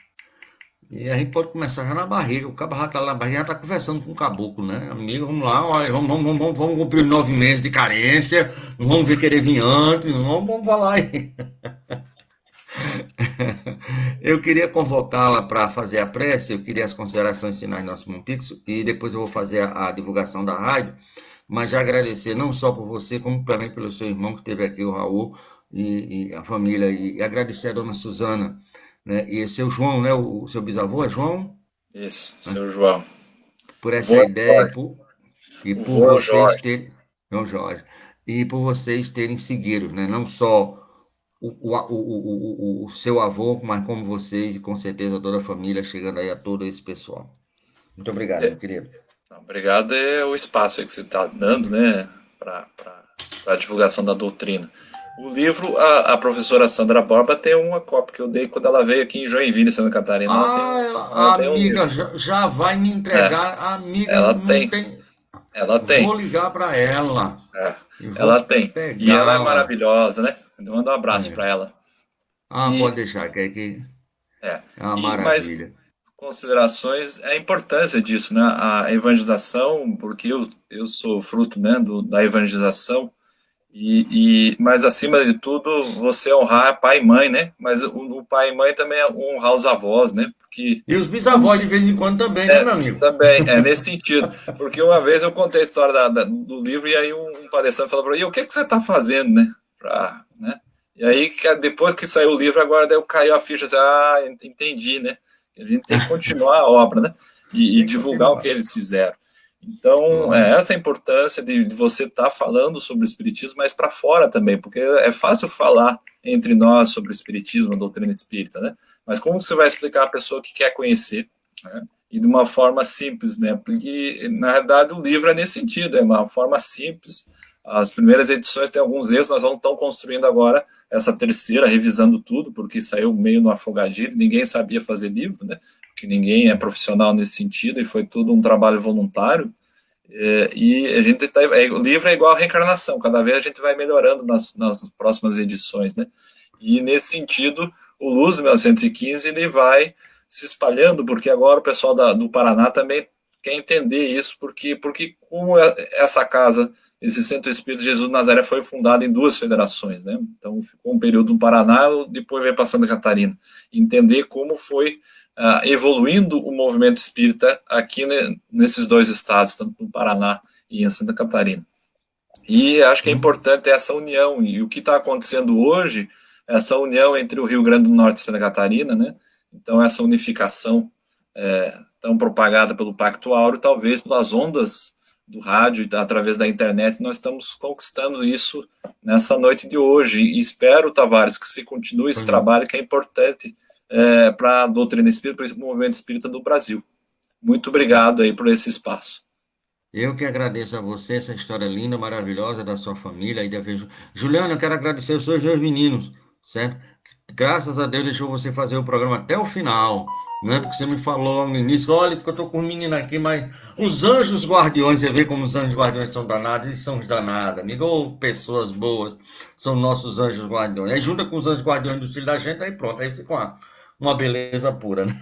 E a gente pode começar já na barriga. O cabra já está lá na barriga, já está conversando com o caboclo, né? Amigo, vamos lá, vamos cumprir os 9 meses de carência, não vamos ver querer vir antes, vamos falar aí. Eu queria convocá-la para fazer a prece, eu queria as considerações finais do nosso Montpix, e depois eu vou fazer a divulgação da rádio, mas já agradecer não só por você, como também pelo seu irmão que esteve aqui, o Raul, e a família, e agradecer a dona Suzana, né? E o seu João, né? O seu bisavô é João? Isso, seu João. Por essa ideia por vocês terem... João Jorge. E por vocês terem seguido, né? Não só o seu avô, mas como vocês, e com certeza toda a família, chegando aí a todo esse pessoal. Muito obrigado, meu querido. Obrigado é o espaço aí que você está dando, né? Para a divulgação da doutrina. O livro, a professora Sandra Borba tem uma cópia que eu dei quando ela veio aqui em Joinville, Santa Catarina. A Ela tem um amiga livro. já vai me É, entregar. A amiga ela não tem, tem. ela Vou tem. ligar para ela É, e ela vou tem. E ela é pegá-la. maravilhosa, né? Manda um abraço É. para ela. Ah, E, pode deixar, que aqui é, é uma mas maravilha. considerações, a importância disso, né? A evangelização, porque eu sou fruto, né, da evangelização, mas acima de tudo, você honrar pai e mãe, né? Mas o pai e mãe também é honrar os avós, né? Porque E os bisavós de vez em quando também, né, meu amigo? também, nesse sentido. Porque uma vez eu contei a história do livro e aí um palestrante falou para mim, e o que você está fazendo, né? Né? E aí, depois que saiu o livro, agora daí caiu a ficha, assim, entendi, né? A gente tem que continuar a obra, né? E Tem que divulgar o que continuar. eles fizeram. Então, Vamos. essa é a importância de você estar falando sobre o Espiritismo, mas para fora também, porque é fácil falar entre nós sobre o Espiritismo, a doutrina espírita, né? Mas como você vai explicar a pessoa que quer conhecer, né? E de uma forma simples, né? Porque, na verdade, o livro é nesse sentido, é uma forma simples. As primeiras edições têm alguns erros, nós vamos estar construindo agora essa terceira, revisando tudo, porque saiu meio no afogadilho, ninguém sabia fazer livro, né? Porque ninguém é profissional nesse sentido, e foi tudo um trabalho voluntário. E a gente o livro é igual a reencarnação, cada vez a gente vai melhorando nas próximas edições, né? E nesse sentido, o Luz 1915 ele vai se espalhando, porque agora o pessoal do Paraná também quer entender isso, porque como essa casa, esse Centro Espírita Jesus de Nazaré foi fundado em 2 federações, né? Então ficou um período no Paraná, depois veio para Santa Catarina. Entender como foi evoluindo o movimento espírita aqui, né, nesses 2 estados, tanto no Paraná e em Santa Catarina. E acho que é importante essa união, e o que está acontecendo hoje, essa união entre o Rio Grande do Norte e Santa Catarina, né? Então essa unificação tão propagada pelo Pacto Áureo, talvez pelas ondas do rádio e através da internet, nós estamos conquistando isso nessa noite de hoje, e espero, Tavares, que se continue esse trabalho que é importante para a doutrina espírita, para o movimento espírita do Brasil. Muito obrigado aí por esse espaço. Eu que agradeço a você, essa história linda, maravilhosa da sua família. Aí da vez... Juliana, eu quero agradecer os seus 2 meninos, certo? Graças a Deus deixou você fazer o programa até o final, né? Porque você me falou logo no início, olha, porque eu tô com um menino aqui, mas os anjos guardiões, você vê como os anjos guardiões são danados, eles são os danados, amigo, ou pessoas boas, são nossos anjos guardiões. Aí junta com os anjos guardiões dos filhos da gente, aí pronto, aí fica uma beleza pura, né?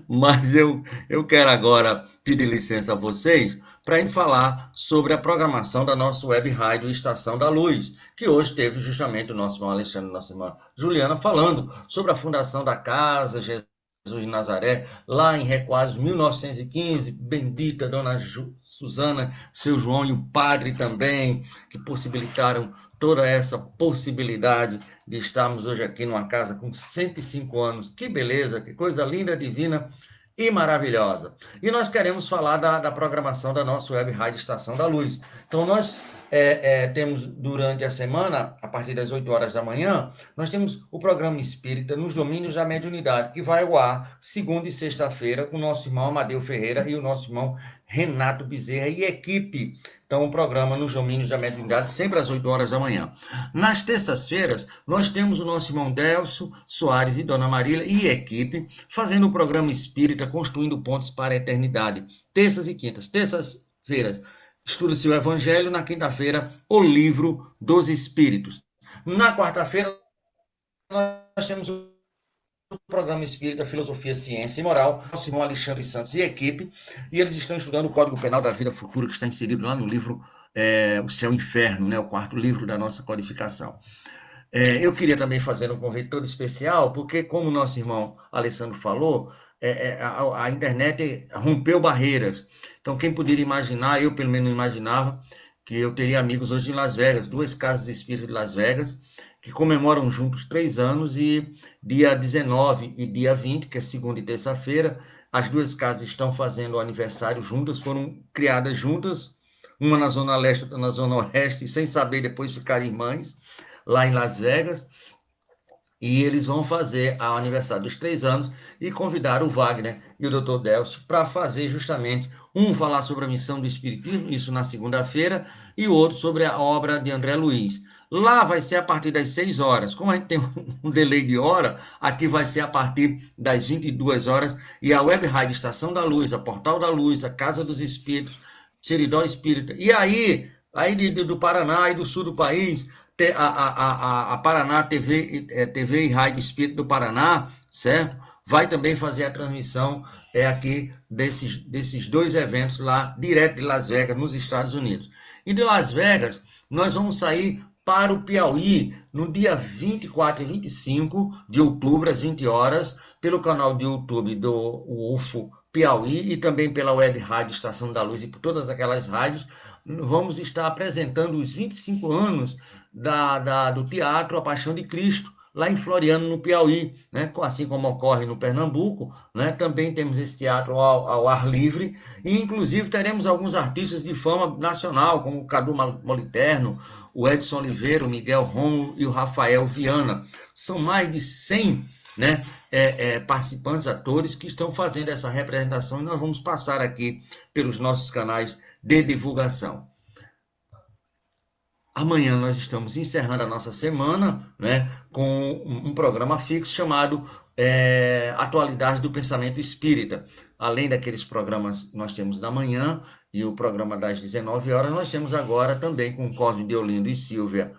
Mas eu quero agora pedir licença a vocês para a gente falar sobre a programação da nossa web rádio Estação da Luz, que hoje teve justamente o nosso irmão Alexandre e nossa irmã Juliana falando sobre a fundação da Casa Jesus de Nazaré, lá em Recuados, 1915, bendita Dona Suzana, seu João e o padre também, que possibilitaram toda essa possibilidade de estarmos hoje aqui numa casa com 105 anos. Que beleza, que coisa linda, divina e maravilhosa. E nós queremos falar da programação da nossa web rádio Estação da Luz. Então, nós temos durante a semana, a partir das 8 horas da manhã, nós temos o programa Espírita nos Domínios da Mediunidade, que vai ao ar segunda e sexta-feira com o nosso irmão Amadeu Ferreira e o nosso irmão Renato Bezerra e equipe. Então, o programa nos Domínios da Mediunidade, sempre às 8 horas da manhã. Nas terças-feiras, nós temos o nosso irmão Delcio Soares e Dona Marília e equipe fazendo o programa Espírita, construindo pontos para a eternidade. Terças e quintas. Terças-feiras, estuda-se o Evangelho. Na quinta-feira, o Livro dos Espíritos. Na quarta-feira, nós temos o programa Espírita, Filosofia, Ciência e Moral, nosso irmão Alexandre Santos e equipe, e eles estão estudando o Código Penal da Vida Futura, que está inserido lá no livro O Céu e o Inferno, né, o 4º livro da nossa codificação. Eu queria também fazer um convite todo especial, porque, como o nosso irmão Alessandro falou, a internet rompeu barreiras. Então, quem poderia imaginar, eu pelo menos não imaginava, que eu teria amigos hoje em Las Vegas, 2 casas espíritas de Las Vegas, que comemoram juntos 3 anos, e dia 19 e dia 20, que é segunda e terça-feira, as 2 casas estão fazendo o aniversário juntas, foram criadas juntas, uma na Zona Leste, outra na Zona Oeste, sem saber depois ficar irmãs, lá em Las Vegas, e eles vão fazer o aniversário dos 3 anos e convidaram o Wagner e o Dr. Delcio para fazer justamente, um falar sobre a missão do Espiritismo, isso na segunda-feira, e o outro sobre a obra de André Luiz. Lá vai ser a partir das 6 horas. Como a gente tem um delay de hora, aqui vai ser a partir das 22 horas. E a Web Rádio Estação da Luz, a Portal da Luz, a Casa dos Espíritos, Seridó Espírita. E aí do Paraná e do sul do país, a Paraná TV e Rádio Espírito do Paraná, certo? Vai também fazer a transmissão aqui desses dois eventos lá, direto de Las Vegas, nos Estados Unidos. E de Las Vegas, nós vamos sair para o Piauí, no dia 24 e 25 de outubro, às 20 horas, pelo canal de YouTube do UFO Piauí e também pela Web Rádio Estação da Luz e por todas aquelas rádios. Vamos estar apresentando os 25 anos do Teatro A Paixão de Cristo, lá em Floriano, no Piauí, né? Assim como ocorre no Pernambuco, né? Também temos esse teatro ao ar livre, e inclusive teremos alguns artistas de fama nacional, como o Cadu Moliterno, o Edson Oliveira, o Miguel Romo e o Rafael Viana. São mais de 100, né, participantes, atores, que estão fazendo essa representação, e nós vamos passar aqui pelos nossos canais de divulgação. Amanhã nós estamos encerrando a nossa semana, né, com um programa fixo chamado Atualidades do Pensamento Espírita. Além daqueles programas que nós temos da manhã e o programa das 19 horas, nós temos agora também com Cosme de Olindo e Silvia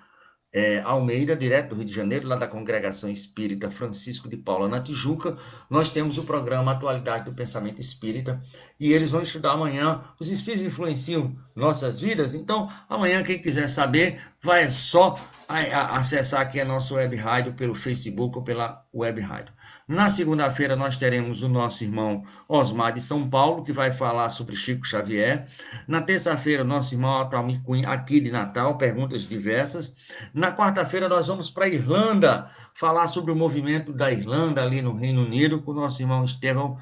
Almeida, direto do Rio de Janeiro, lá da Congregação Espírita Francisco de Paula, na Tijuca. Nós temos o programa Atualidade do Pensamento Espírita, e eles vão estudar amanhã. Os espíritos influenciam nossas vidas, então amanhã quem quiser saber, vai só acessar aqui a nossa web rádio pelo Facebook ou pela web rádio. Na segunda-feira nós teremos o nosso irmão Osmar de São Paulo, que vai falar sobre Chico Xavier. Na terça-feira, nosso irmão Altamir Cunha, aqui de Natal, perguntas diversas. Na quarta-feira nós vamos para a Irlanda, falar sobre o movimento da Irlanda ali no Reino Unido, com o nosso irmão Estevão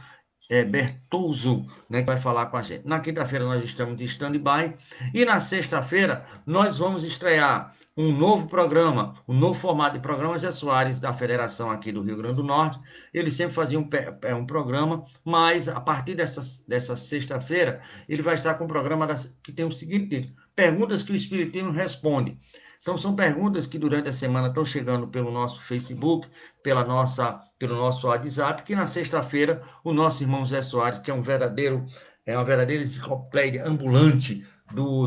Bertuzzo, né, que vai falar com a gente. Na quinta-feira nós estamos de stand-by, e na sexta-feira nós vamos estrear um novo programa, um novo formato de programa. Zé Soares, da Federação aqui do Rio Grande do Norte, ele sempre fazia um programa, mas a partir dessa sexta-feira ele vai estar com um programa que tem o seguinte título: Perguntas que o Espiritismo Responde. Então, são perguntas que durante a semana estão chegando pelo nosso Facebook, pelo nosso WhatsApp, que na sexta-feira o nosso irmão Zé Soares, que é uma verdadeira enciclopédia ambulante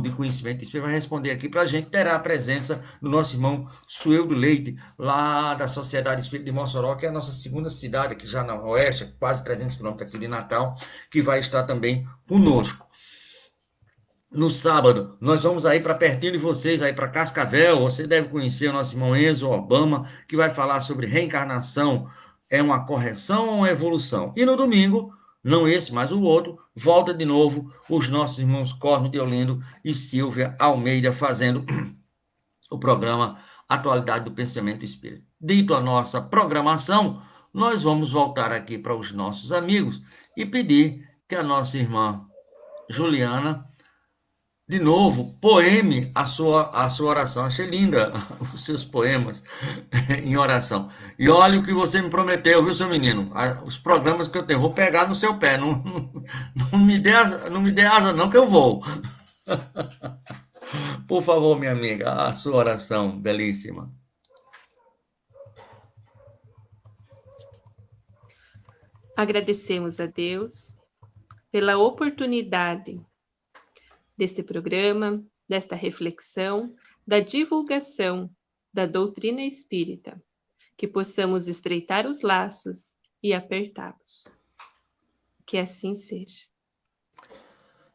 de conhecimento espírita, vai responder aqui para a gente. Terá a presença do nosso irmão Sueldo Leite, lá da Sociedade Espírita de Mossoró, que é a nossa segunda cidade, aqui já na oeste, quase 300 quilômetros aqui de Natal, que vai estar também conosco. No sábado, nós vamos aí para pertinho de vocês, aí para Cascavel. Você deve conhecer o nosso irmão Enzo Obama, que vai falar sobre reencarnação. É uma correção ou uma evolução? E no domingo, não esse, mas o outro, volta de novo os nossos irmãos Cosme de Olindo e Silvia Almeida, fazendo o programa Atualidade do Pensamento Espírita. Dito a nossa programação, nós vamos voltar aqui para os nossos amigos e pedir que a nossa irmã Juliana, de novo, poeme a sua oração. Achei linda os seus poemas em oração. E olha o que você me prometeu, viu, seu menino? Os programas que eu tenho, vou pegar no seu pé. Não me dê asa não, que eu vou. Por favor, minha amiga, a sua oração belíssima. Agradecemos a Deus pela oportunidade deste programa, desta reflexão, da divulgação da doutrina espírita, que possamos estreitar os laços e apertá-los. Que assim seja.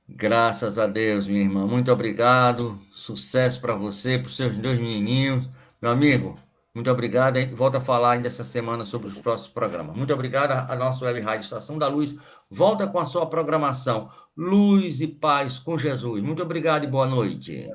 Graças a Deus, minha irmã. Muito obrigado. Sucesso para você, para os seus dois menininhos. Meu amigo, muito obrigado. A gente volta a falar ainda essa semana sobre os próximos programas. Muito obrigado. A nossa Web Rádio Estação da Luz volta com a sua programação Luz e Paz com Jesus. Muito obrigado e boa noite.